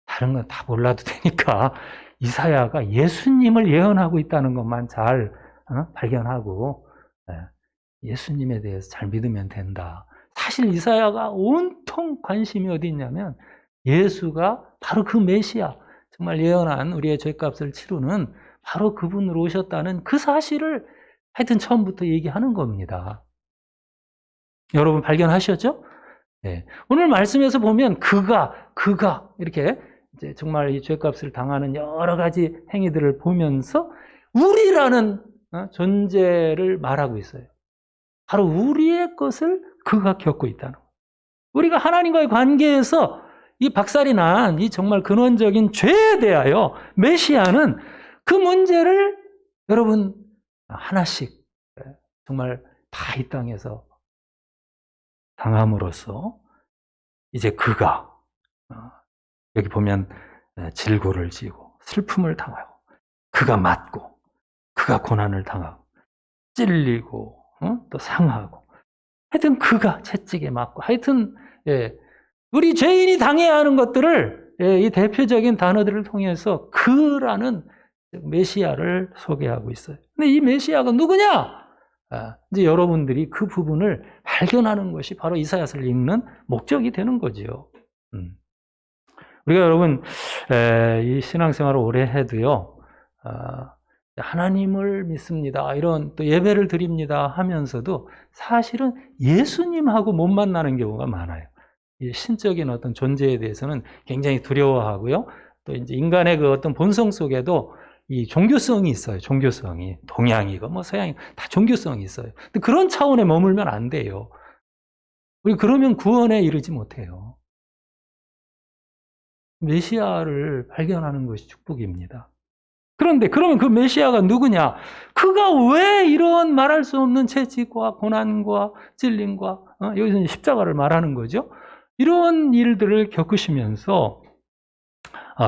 다른 건 다 몰라도 되니까 이사야가 예수님을 예언하고 있다는 것만 잘 발견하고 예수님에 대해서 잘 믿으면 된다. 사실 이사야가 온통 관심이 어디 있냐면 예수가 바로 그 메시아, 정말 예언한 우리의 죄값을 치르는 바로 그분으로 오셨다는 그 사실을 하여튼 처음부터 얘기하는 겁니다. 여러분 발견하셨죠? 네. 오늘 말씀에서 보면 그가 이렇게 이제 정말 이 죄값을 당하는 여러 가지 행위들을 보면서 우리라는 존재를 말하고 있어요. 바로 우리의 것을 그가 겪고 있다는 거예요. 우리가 하나님과의 관계에서 이 박살이 난 이 정말 근원적인 죄에 대하여 메시아는 그 문제를 여러분 하나씩 정말 다 이 땅에서 당함으로써 이제 그가 여기 보면 질고를 지고 슬픔을 당하고 그가 맞고 그가 고난을 당하고 찔리고 또 상하고 하여튼 그가 채찍에 맞고 하여튼 우리 죄인이 당해야 하는 것들을 이 대표적인 단어들을 통해서 그라는 메시아를 소개하고 있어요. 근데 이 메시아가 누구냐? 이제 여러분들이 그 부분을 발견하는 것이 바로 이사야서를 읽는 목적이 되는 거죠. 우리가 여러분 이 신앙생활을 오래 해도요, 하나님을 믿습니다, 이런 또 예배를 드립니다 하면서도 사실은 예수님하고 못 만나는 경우가 많아요. 이 신적인 어떤 존재에 대해서는 굉장히 두려워하고요. 또 이제 인간의 그 어떤 본성 속에도 이 종교성이 있어요. 종교성이 동양이고 뭐 서양이고 다 종교성이 있어요. 근데 그런 차원에 머물면 안 돼요. 우리 그러면 구원에 이르지 못해요. 메시아를 발견하는 것이 축복입니다. 그런데 그러면 그 메시아가 누구냐? 그가 왜 이런 말할 수 없는 채찍과 고난과 찔림과 여기서 십자가를 말하는 거죠. 이런 일들을 겪으시면서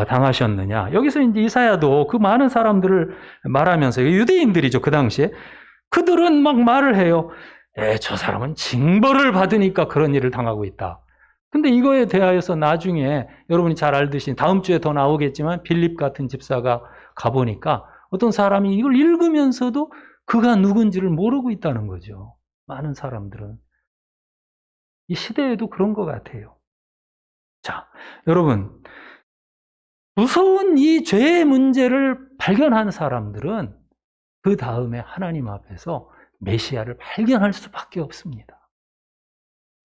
당하셨느냐? 여기서 이제 이사야도 그 많은 사람들을 말하면서 유대인들이죠, 그 당시에. 그들은 막 말을 해요. 저 사람은 징벌을 받으니까 그런 일을 당하고 있다. 근데 이거에 대하여서 나중에 여러분이 잘 알듯이 다음 주에 더 나오겠지만 빌립 같은 집사가 가보니까 어떤 사람이 이걸 읽으면서도 그가 누군지를 모르고 있다는 거죠. 많은 사람들은. 이 시대에도 그런 것 같아요. 자, 여러분, 무서운 이 죄의 문제를 발견한 사람들은 그 다음에 하나님 앞에서 메시아를 발견할 수밖에 없습니다.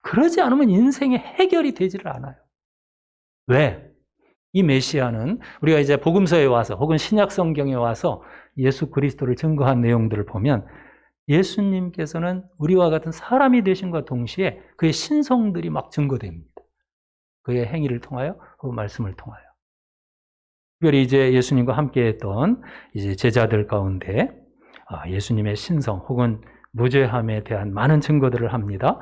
그러지 않으면 인생의 해결이 되지를 않아요. 왜? 이 메시아는 우리가 이제 복음서에 와서 혹은 신약 성경에 와서 예수 그리스도를 증거한 내용들을 보면 예수님께서는 우리와 같은 사람이 되신과 동시에 그의 신성들이 막 증거됩니다. 그의 행위를 통하여, 그 말씀을 통하여. 특별히 이제 예수님과 함께했던 이제 제자들 가운데 예수님의 신성 혹은 무죄함에 대한 많은 증거들을 합니다.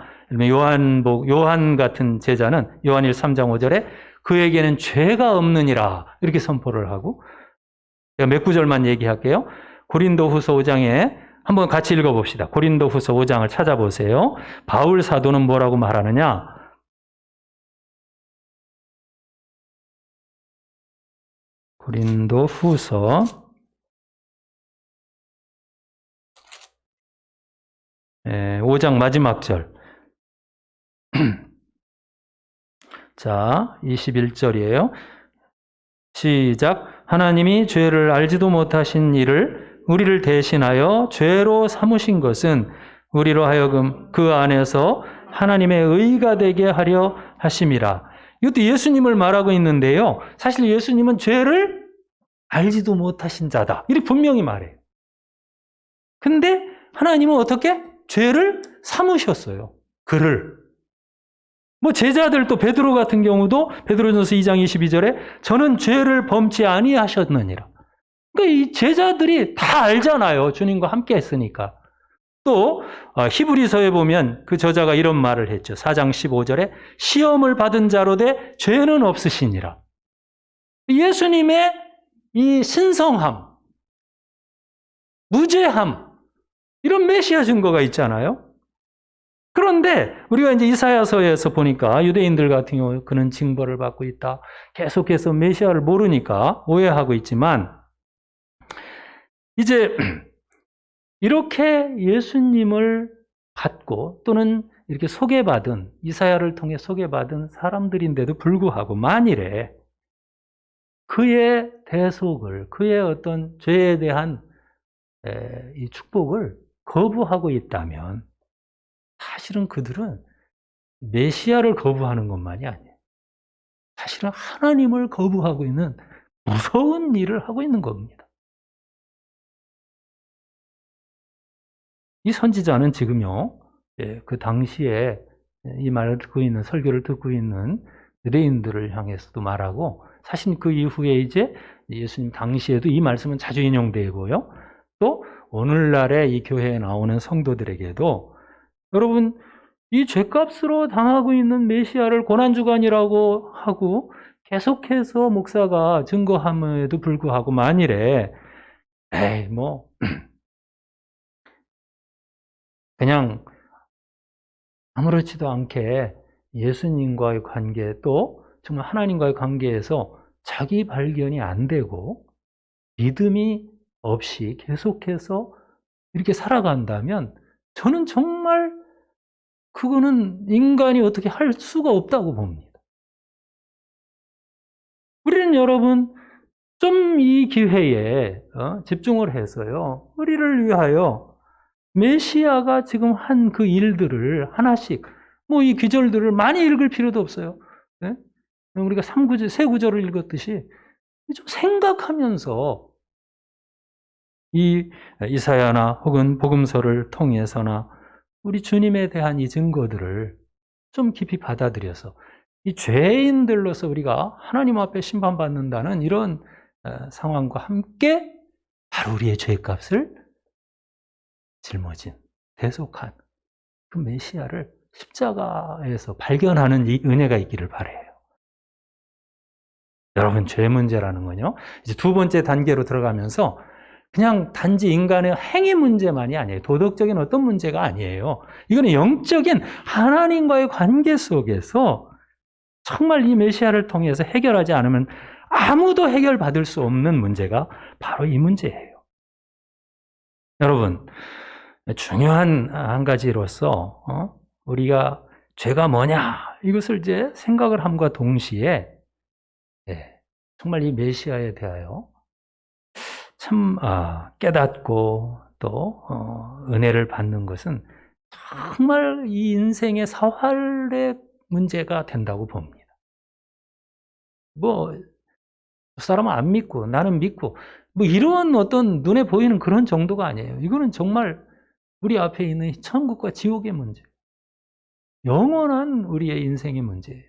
요한 같은 제자는 요한 1:3 5절에 그에게는 죄가 없느니라 이렇게 선포를 하고, 제가 몇 구절만 얘기할게요. 고린도후서 5장에 한번 같이 읽어봅시다. 고린도후서 5장을 찾아보세요. 바울 사도는 뭐라고 말하느냐? 고린도후서 5장 마지막 절. 자, 21절이에요. 시작. 하나님이 죄를 알지도 못하신 이를 우리를 대신하여 죄로 삼으신 것은 우리로 하여금 그 안에서 하나님의 의가 되게 하려 하심이라. 이것도 예수님을 말하고 있는데요. 사실 예수님은 죄를 알지도 못하신 자다. 이렇게 분명히 말해요. 근데 하나님은 어떻게? 죄를 삼으셨어요. 그를. 뭐 제자들도 베드로 같은 경우도 베드로전서 2장 22절에 저는 죄를 범치 아니하셨느니라. 그러니까 이 제자들이 다 알잖아요. 주님과 함께 했으니까. 또 히브리서에 보면 그 저자가 이런 말을 했죠. 4장 15절에 시험을 받은 자로 돼 죄는 없으시니라. 예수님의 이 신성함, 무죄함, 이런 메시아 증거가 있잖아요. 그런데 우리가 이제 이사야서에서 보니까 유대인들 같은 경우 그는 징벌을 받고 있다. 계속해서 메시아를 모르니까 오해하고 있지만 이제 이렇게 예수님을 받고 또는 이렇게 소개받은 이사야를 통해 소개받은 사람들인데도 불구하고 만일에 그의 대속을 그의 어떤 죄에 대한 이 축복을 거부하고 있다면 사실은 그들은 메시아를 거부하는 것만이 아니에요. 사실은 하나님을 거부하고 있는 무서운 일을 하고 있는 겁니다. 이 선지자는 지금요, 그 당시에 이 말을 듣고 있는, 설교를 듣고 있는 유대인들을 향해서도 말하고, 사실 그 이후에 이제 예수님 당시에도 이 말씀은 자주 인용되고요. 또 오늘날의 이 교회에 나오는 성도들에게도 여러분, 이 죄값으로 당하고 있는 메시아를 고난주간이라고 하고 계속해서 목사가 증거함에도 불구하고 만일에 그냥 아무렇지도 않게 예수님과의 관계 또 정말 하나님과의 관계에서 자기 발견이 안 되고 믿음이 없이 계속해서 이렇게 살아간다면 저는 정말 그거는 인간이 어떻게 할 수가 없다고 봅니다. 우리는 여러분 좀 이 기회에 집중을 해서요. 우리를 위하여 메시아가 지금 한 그 일들을 하나씩 뭐 이 귀절들을 많이 읽을 필요도 없어요. 네? 우리가 3구절, 세 구절을 읽었듯이 좀 생각하면서 이 이사야나 혹은 복음서를 통해서나 우리 주님에 대한 이 증거들을 좀 깊이 받아들여서 이 죄인들로서 우리가 하나님 앞에 심판받는다는 이런 상황과 함께 바로 우리의 죄값을 짊어진, 대속한 그 메시아를 십자가에서 발견하는 이 은혜가 있기를 바라요. 여러분, 죄 문제라는 건요, 이제 두 번째 단계로 들어가면서 그냥 단지 인간의 행위 문제만이 아니에요. 도덕적인 어떤 문제가 아니에요. 이거는 영적인 하나님과의 관계 속에서 정말 이 메시아를 통해서 해결하지 않으면 아무도 해결받을 수 없는 문제가 바로 이 문제예요. 여러분, 중요한 한 가지로서 우리가 죄가 뭐냐 이것을 이제 생각을 함과 동시에 정말 이 메시아에 대하여 참 깨닫고 또 은혜를 받는 것은 정말 이 인생의 사활의 문제가 된다고 봅니다. 뭐 그 사람은 안 믿고 나는 믿고 뭐 이런 어떤 눈에 보이는 그런 정도가 아니에요. 이거는 정말 우리 앞에 있는 천국과 지옥의 문제, 영원한 우리의 인생의 문제예요.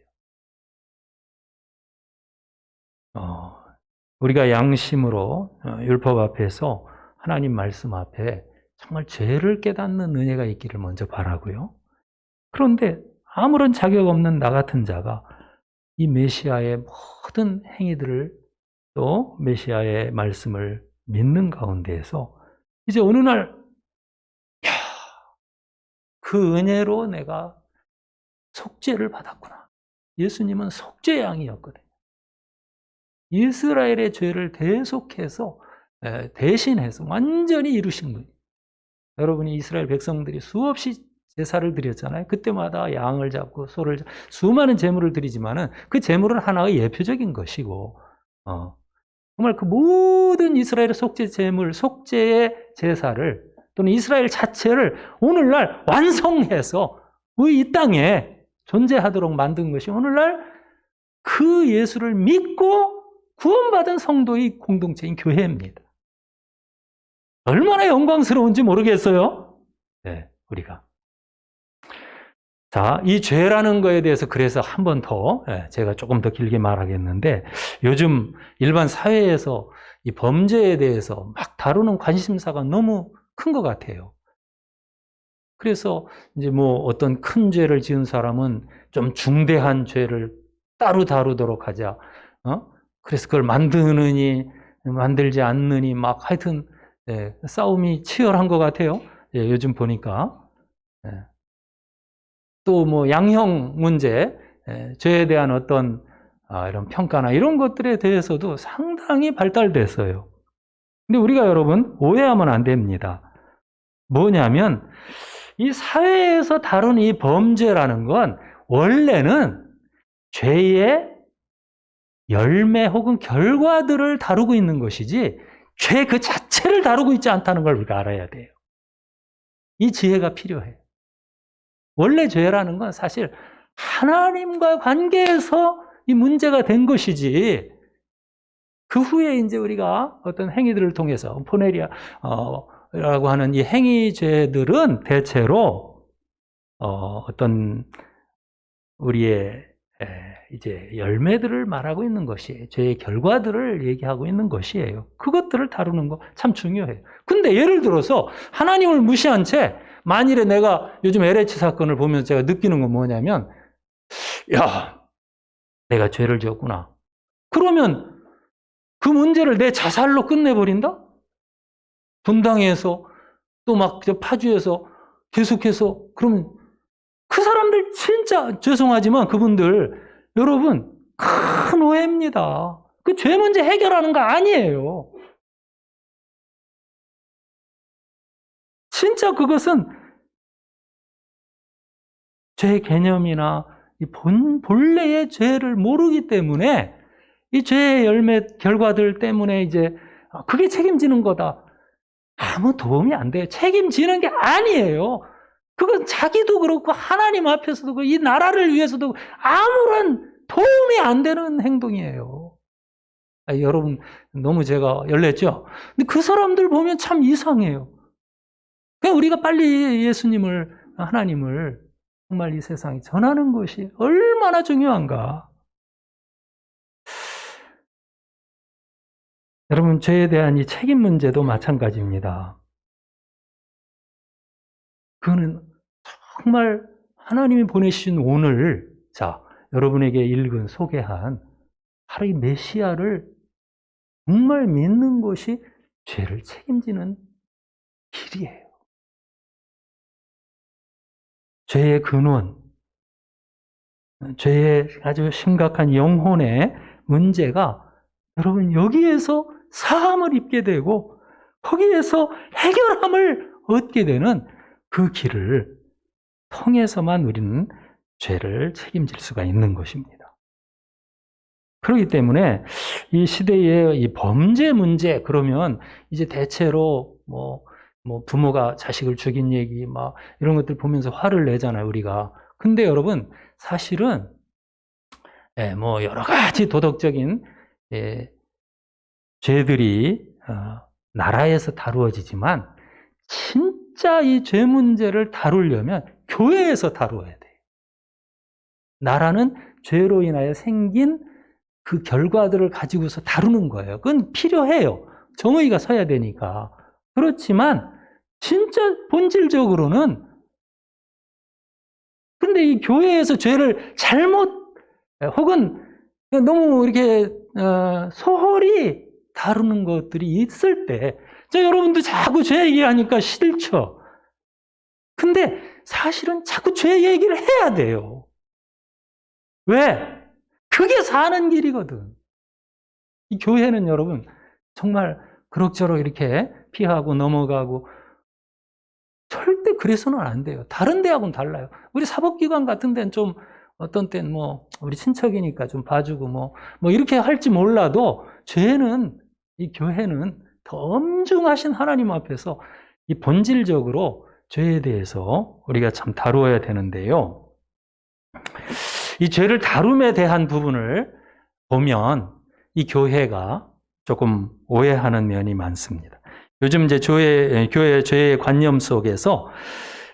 우리가 양심으로 율법 앞에서 하나님 말씀 앞에 정말 죄를 깨닫는 은혜가 있기를 먼저 바라고요. 그런데 아무런 자격 없는 나 같은 자가 이 메시아의 모든 행위들을 또 메시아의 말씀을 믿는 가운데에서 이제 어느 날, 야, 그 은혜로 내가 속죄를 받았구나. 예수님은 속죄양이었거든요. 이스라엘의 죄를 대속해서, 대신해서 완전히 이루신 거예요. 여러분이 이스라엘 백성들이 수없이 제사를 드렸잖아요. 그때마다 양을 잡고 소를 잡고 수많은 제물을 드리지만은 그 제물은 하나의 예표적인 것이고, 정말 그 모든 이스라엘의 속죄 제물, 속죄의 제사를 또는 이스라엘 자체를 오늘날 완성해서 이 땅에 존재하도록 만든 것이 오늘날 그 예수를 믿고 구원받은 성도의 공동체인 교회입니다. 얼마나 영광스러운지 모르겠어요. 네, 우리가. 자, 이 죄라는 거에 대해서 그래서 한 번 더, 제가 조금 더 길게 말하겠는데, 요즘 일반 사회에서 이 범죄에 대해서 막 다루는 관심사가 너무 큰 것 같아요. 그래서 이제 뭐 어떤 큰 죄를 지은 사람은 좀 중대한 죄를 따로 다루도록 하자. 그래서 그걸 만드느니, 만들지 않느니, 막 하여튼, 싸움이 치열한 것 같아요. 요즘 보니까. 또 뭐 양형 문제, 죄에 대한 어떤 이런 평가나 이런 것들에 대해서도 상당히 발달됐어요. 근데 우리가 여러분 오해하면 안 됩니다. 뭐냐면 이 사회에서 다룬 이 범죄라는 건 원래는 죄의 열매 혹은 결과들을 다루고 있는 것이지 죄 그 자체를 다루고 있지 않다는 걸 우리가 알아야 돼요. 이 지혜가 필요해요. 원래 죄라는 건 사실 하나님과 관계에서 이 문제가 된 것이지, 그 후에 이제 우리가 어떤 행위들을 통해서, 포네리아라고 하는 이 행위죄들은 대체로, 어떤 우리의 이제 열매들을 말하고 있는 것이에요. 죄의 결과들을 얘기하고 있는 것이에요. 그것들을 다루는 거 참 중요해요. 근데 예를 들어서 하나님을 무시한 채 만일에 내가 요즘 LH 사건을 보면서 제가 느끼는 건 뭐냐면, 야, 내가 죄를 지었구나. 그러면 그 문제를 내 자살로 끝내버린다? 분당에서 또 막 파주에서 계속해서, 그러면 그 사람들 진짜 죄송하지만 그분들, 여러분, 큰 오해입니다. 그 죄 문제 해결하는 거 아니에요. 진짜 그것은 죄 개념이나 이 본래의 죄를 모르기 때문에 이 죄의 열매 결과들 때문에 이제 그게 책임지는 거다. 아무 도움이 안 돼요. 책임지는 게 아니에요. 그건 자기도 그렇고 하나님 앞에서도 이 나라를 위해서도 아무런 도움이 안 되는 행동이에요. 여러분 너무 제가 열냈죠? 근데 그 사람들 보면 참 이상해요. 그냥 우리가 빨리 예수님을, 하나님을 정말 이 세상에 전하는 것이 얼마나 중요한가. 여러분, 죄에 대한 이 책임 문제도 마찬가지입니다. 그거는 정말 하나님이 보내신 오늘, 자, 여러분에게 읽은, 소개한 바로 이 메시아를 정말 믿는 것이 죄를 책임지는 길이에요. 죄의 근원, 죄의 아주 심각한 영혼의 문제가 여러분 여기에서 사함을 입게 되고 거기에서 해결함을 얻게 되는 그 길을 통해서만 우리는 죄를 책임질 수가 있는 것입니다. 그렇기 때문에 이 시대의 이 범죄 문제, 그러면 이제 대체로 뭐 부모가 자식을 죽인 얘기 막 이런 것들 보면서 화를 내잖아요, 우리가. 근데 여러분 사실은 뭐 여러 가지 도덕적인 죄들이 나라에서 다루어지지만 진짜 이 죄 문제를 다루려면 교회에서 다루어야 돼요. 나라는 죄로 인하여 생긴 그 결과들을 가지고서 다루는 거예요. 그건 필요해요. 정의가 서야 되니까. 그렇지만 진짜 본질적으로는, 근데 이 교회에서 죄를 잘못 혹은 너무 이렇게 소홀히 다루는 것들이 있을 때 여러분도 자꾸 죄 얘기하니까 싫죠. 근데 사실은 자꾸 죄 얘기를 해야 돼요. 왜? 그게 사는 길이거든. 이 교회는 여러분 정말 그럭저럭 이렇게 피하고 넘어가고 절대 그래서는 안 돼요. 다른 데하고는 달라요. 우리 사법기관 같은 데는 좀 어떤 때는 뭐 우리 친척이니까 좀 봐주고 뭐 이렇게 할지 몰라도 죄는, 이 교회는 더 엄중하신 하나님 앞에서 이 본질적으로 죄에 대해서 우리가 참 다루어야 되는데요. 이 죄를 다룸에 대한 부분을 보면 이 교회가 조금 오해하는 면이 많습니다. 요즘 이제 교회 죄의 관념 속에서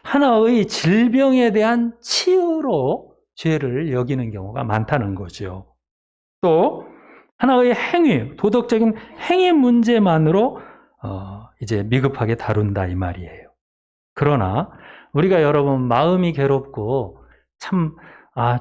하나의 질병에 대한 치유로 죄를 여기는 경우가 많다는 거죠. 또 하나의 행위, 도덕적인 행위 문제만으로 이제 미급하게 다룬다 이 말이에요. 그러나 우리가 여러분 마음이 괴롭고 참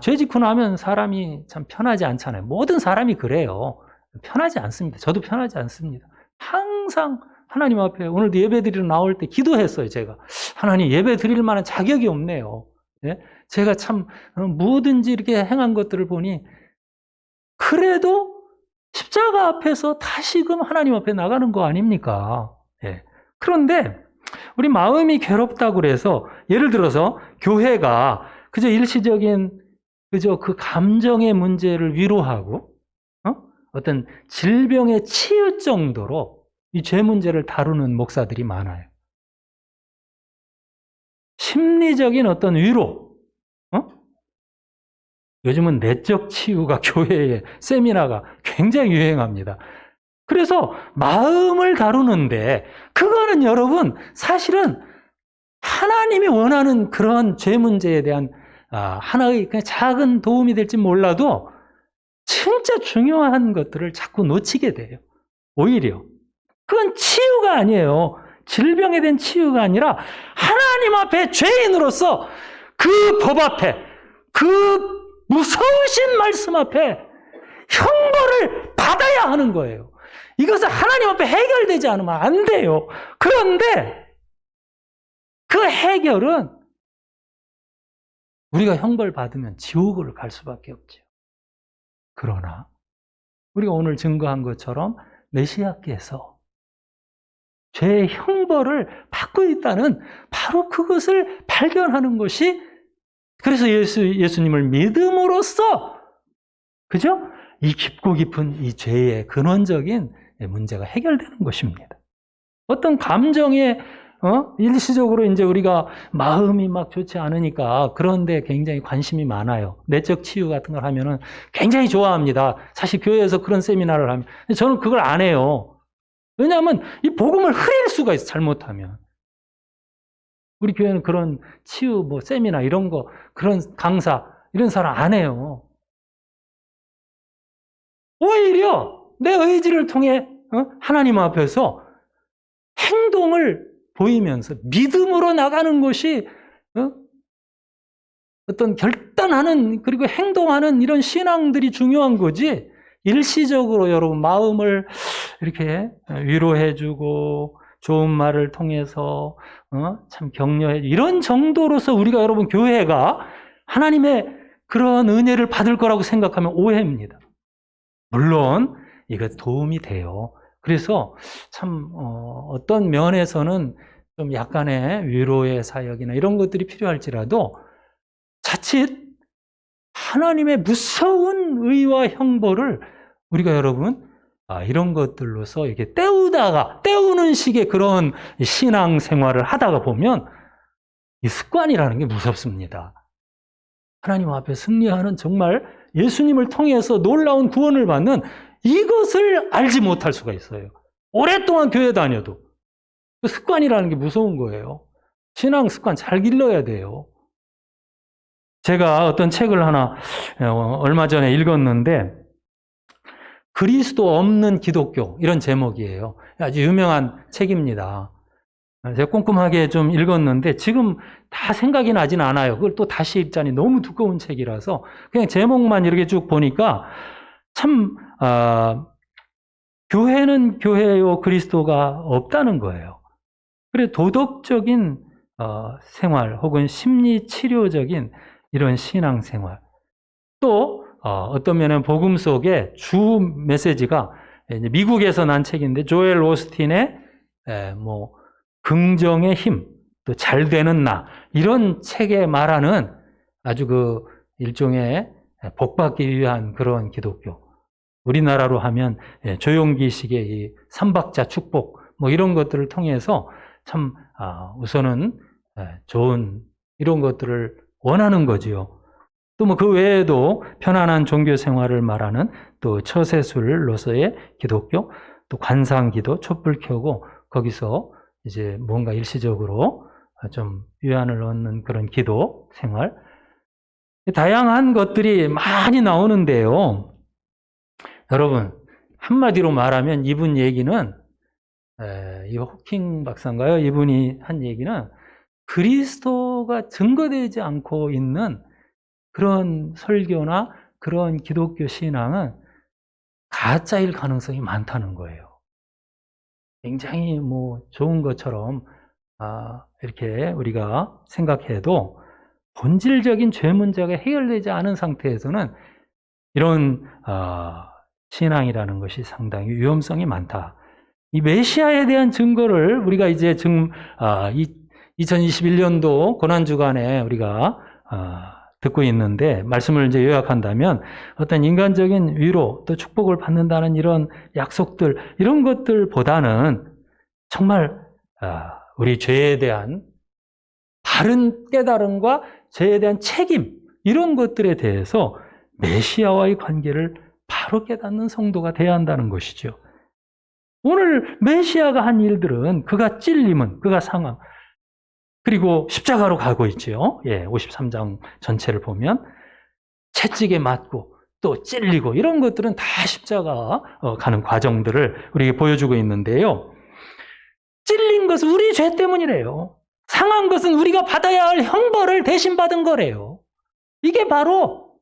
죄 짓고 나면 사람이 참 편하지 않잖아요. 모든 사람이 그래요. 편하지 않습니다. 저도 편하지 않습니다. 항상 하나님 앞에 오늘도 예배 드리러 나올 때 기도했어요. 제가 하나님 예배 드릴 만한 자격이 없네요. 예? 제가 참 뭐든지 이렇게 행한 것들을 보니 그래도 십자가 앞에서 다시금 하나님 앞에 나가는 거 아닙니까? 예. 그런데 우리 마음이 괴롭다고 그래서 예를 들어서 교회가 그저 일시적인 그 감정의 문제를 위로하고 어떤 질병의 치유 정도로 이 죄 문제를 다루는 목사들이 많아요. 심리적인 어떤 위로, 요즘은 내적 치유가 교회의 세미나가 굉장히 유행합니다. 그래서 마음을 다루는데 그거는 여러분 사실은 하나님이 원하는 그런 죄 문제에 대한 하나의 그냥 작은 도움이 될지 몰라도 진짜 중요한 것들을 자꾸 놓치게 돼요. 오히려 그건 치유가 아니에요. 질병에 대한 치유가 아니라 하나님 앞에 죄인으로서 그 법 앞에 그 무서우신 말씀 앞에 형벌을 받아야 하는 거예요. 이것은 하나님 앞에 해결되지 않으면 안 돼요. 그런데 그 해결은 우리가 형벌 받으면 지옥을 갈 수밖에 없죠. 그러나 우리가 오늘 증거한 것처럼 메시아께서 죄의 형벌을 받고 있다는 바로 그것을 발견하는 것이, 그래서 예수님을 믿음으로써 그죠? 이 깊고 깊은 이 죄의 근원적인 문제가 해결되는 것입니다. 어떤 감정에 일시적으로 이제 우리가 마음이 막 좋지 않으니까 그런데 굉장히 관심이 많아요. 내적 치유 같은 걸 하면은 굉장히 좋아합니다. 사실 교회에서 그런 세미나를 하면 저는 그걸 안 해요. 왜냐하면 이 복음을 흐릴 수가 있어, 잘못하면. 우리 교회는 그런 치유 세미나 이런 거, 그런 강사 이런 사람 안 해요. 오히려 내 의지를 통해 하나님 앞에서 행동을 보이면서 믿음으로 나가는 것이 어떤 결단하는 그리고 행동하는 이런 신앙들이 중요한 거지, 일시적으로 여러분 마음을 이렇게 위로해주고 좋은 말을 통해서 참 격려해 이런 정도로서 우리가 여러분 교회가 하나님의 그런 은혜를 받을 거라고 생각하면 오해입니다. 물론 이거 도움이 돼요. 그래서 참 어떤 면에서는 좀 약간의 위로의 사역이나 이런 것들이 필요할지라도 자칫 하나님의 무서운 의와 형벌을 우리가 여러분 이런 것들로서 이렇게 때우는 식의 그런 신앙 생활을 하다가 보면 이 습관이라는 게 무섭습니다. 하나님 앞에 승리하는 정말 예수님을 통해서 놀라운 구원을 받는 이것을 알지 못할 수가 있어요. 오랫동안 교회 다녀도. 그 습관이라는 게 무서운 거예요. 신앙 습관 잘 길러야 돼요. 제가 어떤 책을 하나 얼마 전에 읽었는데 그리스도 없는 기독교 이런 제목이에요. 아주 유명한 책입니다. 제가 꼼꼼하게 좀 읽었는데 지금 다 생각이 나진 않아요. 그걸 또 다시 읽자니 너무 두꺼운 책이라서 그냥 제목만 이렇게 쭉 보니까 참 교회는 교회요, 그리스도가 없다는 거예요. 그래 도덕적인 생활 혹은 심리 치료적인 이런 신앙 생활, 또 어떤 면은 복음 속에 주 메시지가 이제 미국에서 난 책인데 조엘 오스틴의 뭐 긍정의 힘, 또 잘 되는 나, 이런 책에 말하는 아주 그 일종의 복받기 위한 그런 기독교. 우리나라로 하면 조용기식의 이 삼박자 축복, 뭐 이런 것들을 통해서 참 우선은 좋은 이런 것들을 원하는 거지요. 또 뭐 그 외에도 편안한 종교 생활을 말하는 또 처세술로서의 기독교, 또 관상기도, 촛불 켜고 거기서 이제 뭔가 일시적으로 좀 위안을 얻는 그런 기도 생활, 다양한 것들이 많이 나오는데요. 여러분, 한마디로 말하면 이분 얘기는 이 호킹 박사인가요? 이분이 한 얘기는 그리스도가 증거되지 않고 있는 그런 설교나 그런 기독교 신앙은 가짜일 가능성이 많다는 거예요. 굉장히 뭐 좋은 것처럼 이렇게 우리가 생각해도 본질적인 죄 문제가 해결되지 않은 상태에서는 이런 신앙이라는 것이 상당히 위험성이 많다. 이 메시아에 대한 증거를 우리가 이제 2021년도 고난주간에 우리가 듣고 있는데, 말씀을 이제 요약한다면 어떤 인간적인 위로 또 축복을 받는다는 이런 약속들, 이런 것들보다는 정말 우리 죄에 대한 바른 깨달음과 죄에 대한 책임, 이런 것들에 대해서 메시아와의 관계를 바로 깨닫는 성도가 돼야 한다는 것이죠. 오늘 메시아가 한 일들은 그가 찔림은, 그가 상함, 그리고 십자가로 가고 있죠. 53장 전체를 보면 채찍에 맞고 또 찔리고 이런 것들은 다 십자가 가는 과정들을 우리에게 보여주고 있는데요. 찔린 것은 우리 죄 때문이래요. 상한 것은 우리가 받아야 할 형벌을 대신 받은 거래요. 이게 바로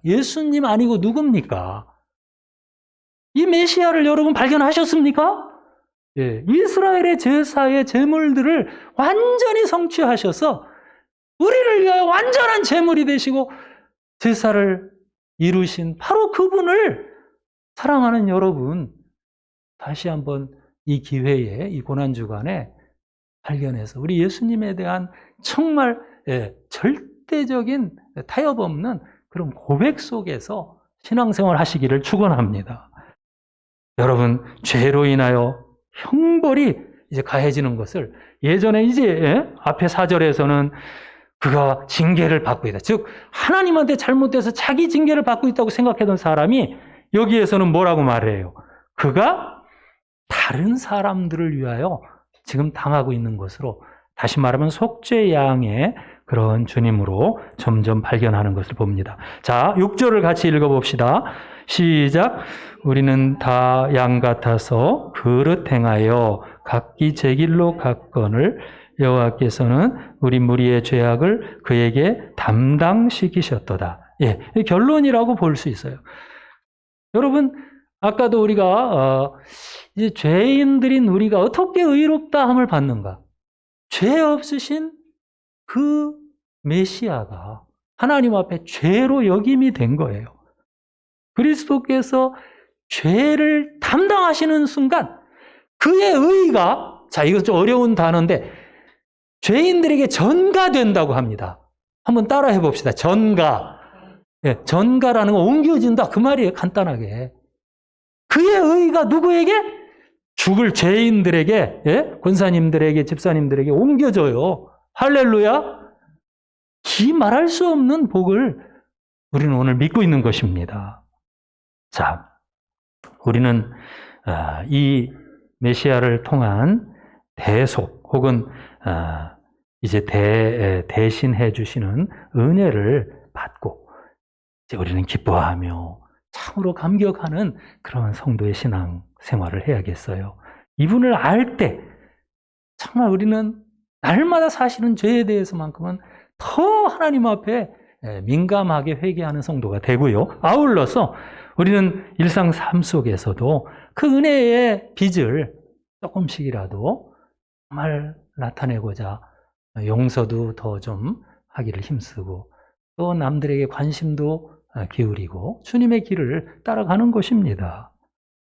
예수님 아니고 누굽니까? 이 메시아를 여러분 발견하셨습니까? 이스라엘의 제사의 제물들을 완전히 성취하셔서 우리를 위하여 완전한 제물이 되시고 제사를 이루신 바로 그분을 사랑하는 여러분, 다시 한번 이 기회에, 이 고난주간에 발견해서 우리 예수님에 대한 정말 절대적인 타협 없는 그런 고백 속에서 신앙생활 하시기를 축원합니다. 여러분, 죄로 인하여 형벌이 이제 가해지는 것을 예전에 이제 앞에 4절에서는 그가 징계를 받고 있다. 즉 하나님한테 잘못돼서 자기 징계를 받고 있다고 생각했던 사람이 여기에서는 뭐라고 말해요? 그가 다른 사람들을 위하여 지금 당하고 있는 것으로, 다시 말하면 속죄양의 그런 주님으로 점점 발견하는 것을 봅니다. 자, 6절을 같이 읽어봅시다. 시작. 우리는 다 양 같아서 그릇 행하여 각기 제 길로 갔거늘 여호와께서는 우리 무리의 죄악을 그에게 담당시키셨도다. 결론이라고 볼 수 있어요. 여러분, 아까도 우리가 이제 죄인들인 우리가 어떻게 의롭다함을 받는가? 죄 없으신 그 메시아가 하나님 앞에 죄로 여김이 된 거예요. 그리스도께서 죄를 담당하시는 순간 그의 의가, 자, 이거 좀 어려운 단어인데 죄인들에게 전가된다고 합니다. 한번 따라 해봅시다. 전가. 전가라는 건 옮겨진다, 그 말이에요. 간단하게. 그의 의가 누구에게? 죽을 죄인들에게, 권사님들에게, 집사님들에게 옮겨져요. 할렐루야. 이 말할 수 없는 복을 우리는 오늘 믿고 있는 것입니다. 자, 우리는 이 메시아를 통한 대속 혹은 이제 대신해 주시는 은혜를 받고 이제 우리는 기뻐하며 참으로 감격하는 그런 성도의 신앙 생활을 해야겠어요. 이분을 알 때 정말 우리는 날마다 사시는 죄에 대해서만큼은 더 하나님 앞에 민감하게 회개하는 성도가 되고요. 아울러서 우리는 일상 삶 속에서도 그 은혜의 빚을 조금씩이라도 정말 나타내고자 용서도 더 좀 하기를 힘쓰고 또 남들에게 관심도 기울이고 주님의 길을 따라가는 것입니다.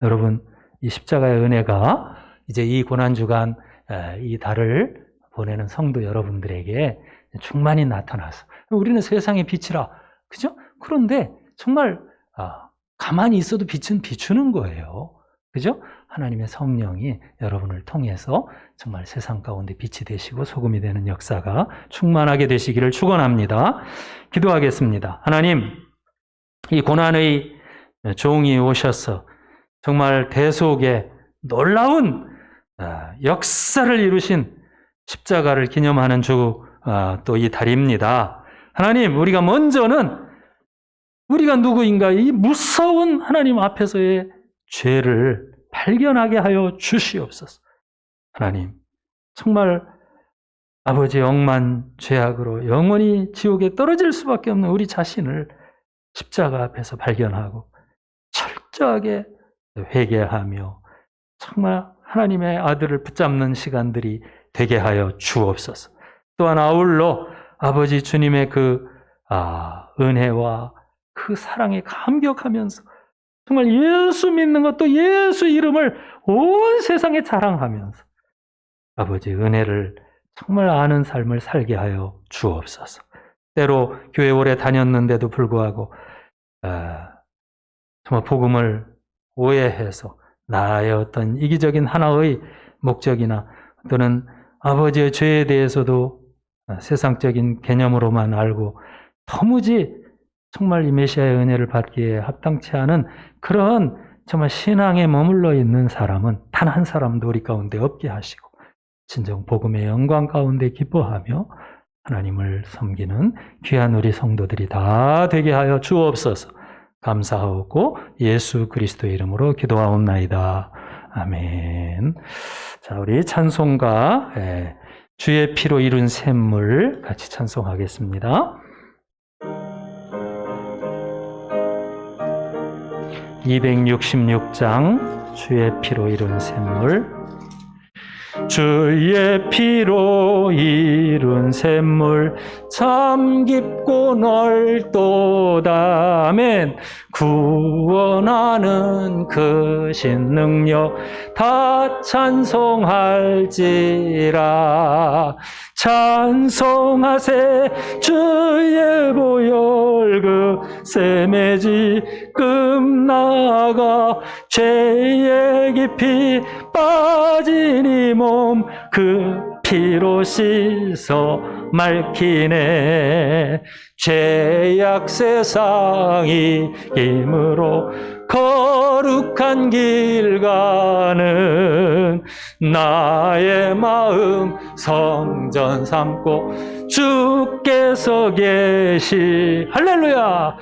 여러분, 이 십자가의 은혜가 이제 이 고난주간 이 달을 보내는 성도 여러분들에게 충만히 나타나서 우리는 세상의 빛이라, 그죠? 그런데 정말 가만히 있어도 빛은 비추는 거예요. 그죠? 하나님의 성령이 여러분을 통해서 정말 세상 가운데 빛이 되시고 소금이 되는 역사가 충만하게 되시기를 축원합니다. 기도하겠습니다. 하나님, 이 고난의 종이 오셔서 정말 대속의 놀라운 역사를 이루신 십자가를 기념하는 또 이 달입니다. 하나님, 우리가 먼저는 우리가 누구인가 이 무서운 하나님 앞에서의 죄를 발견하게 하여 주시옵소서. 하나님, 정말 아버지의 억만 죄악으로 영원히 지옥에 떨어질 수밖에 없는 우리 자신을 십자가 앞에서 발견하고 철저하게 회개하며 정말 하나님의 아들을 붙잡는 시간들이 되게 하여 주옵소서. 또한 아울러 아버지 주님의 그 은혜와 그 사랑에 감격하면서 정말 예수 믿는 것도 예수 이름을 온 세상에 자랑하면서 아버지 은혜를 정말 아는 삶을 살게 하여 주옵소서. 때로 교회 오래 다녔는데도 불구하고 정말 복음을 오해해서 나의 어떤 이기적인 하나의 목적이나 또는 아버지의 죄에 대해서도 세상적인 개념으로만 알고 도무지 정말 이 메시아의 은혜를 받기에 합당치 않은 그런 정말 신앙에 머물러 있는 사람은 단 한 사람도 우리 가운데 없게 하시고 진정 복음의 영광 가운데 기뻐하며 하나님을 섬기는 귀한 우리 성도들이 다 되게 하여 주옵소서. 감사하고 예수 그리스도의 이름으로 기도하옵나이다. 아멘. 자, 우리 찬송가 주의 피로 이룬 샘물 같이 찬송하겠습니다. 266장 주의 피로 이룬 샘물. 주의 피로 이룬 샘물 참 깊고 넓도다. 아멘. 구원하는 그 신능력 다 찬송할지라. 찬송하세 주의 보혈 그 샘에 지금 나가 죄의 깊이 빠진 이 몸 그 피로 씻어 맑히네. 죄악 세상이 힘으로 거룩한 길 가는 나의 마음 성전 삼고 주께서 계시. 할렐루야.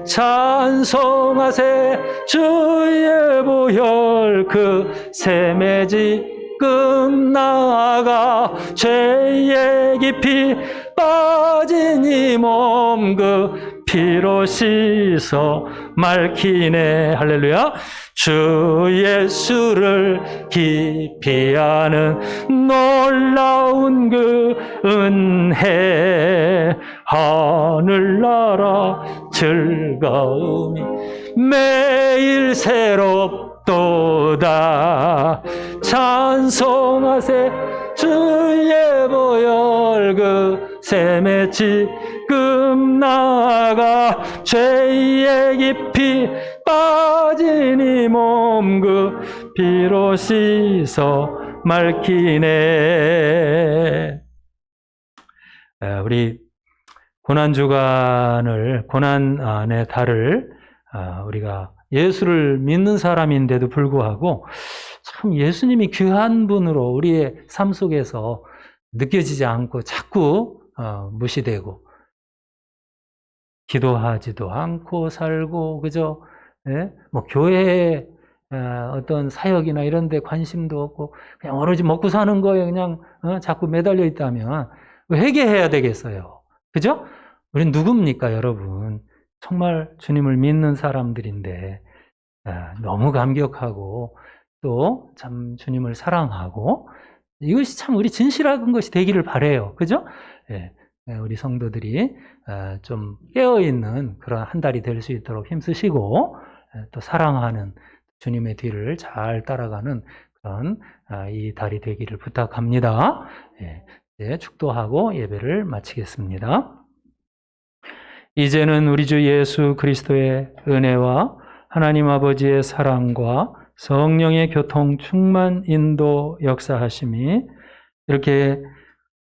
찬송하세 주의 보혈 그 샘에 지금 나아가 죄의 깊이 빠진 이 몸 그 피로 씻어 맑히네. 할렐루야. 주 예수를 깊이 아는 놀라운 그 은혜 하늘나라 즐거움이 매일 새롭도다. 찬송하세 주의 보혈 그 샘에 지금 나아가 죄의 깊이 빠진 이 몸 그 피로 씻어 맑히네. 우리 고난주간을 고난의 달을 우리가 예수를 믿는 사람인데도 불구하고 참 예수님이 귀한 분으로 우리의 삶 속에서 느껴지지 않고 자꾸 무시되고 기도하지도 않고 살고 그저 뭐 교회에 어떤 사역이나 이런 데 관심도 없고 그냥 오로지 먹고 사는 거에 그냥 자꾸 매달려 있다면 회개해야 되겠어요. 그죠? 우린 누굽니까, 여러분? 정말 주님을 믿는 사람들인데 너무 감격하고 또 참 주님을 사랑하고 이것이 참 우리 진실한 것이 되기를 바라요. 그죠? 예, 우리 성도들이 좀 깨어있는 그런 한 달이 될 수 있도록 힘쓰시고 또 사랑하는 주님의 뒤를 잘 따라가는 그런 이 달이 되기를 부탁합니다. 예, 이제 축도하고 예배를 마치겠습니다. 이제는 우리 주 예수 그리스도의 은혜와 하나님 아버지의 사랑과 성령의 교통, 충만, 인도, 역사하심이 이렇게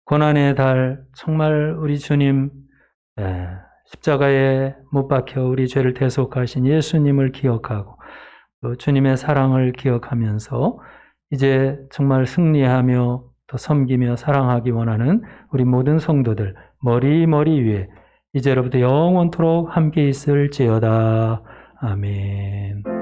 고난의 달 정말 우리 주님 십자가에 못 박혀 우리 죄를 대속하신 예수님을 기억하고 또 주님의 사랑을 기억하면서 이제 정말 승리하며 또 섬기며 사랑하기 원하는 우리 모든 성도들 머리 위에 이제로부터 영원토록 함께 있을지어다. 아멘.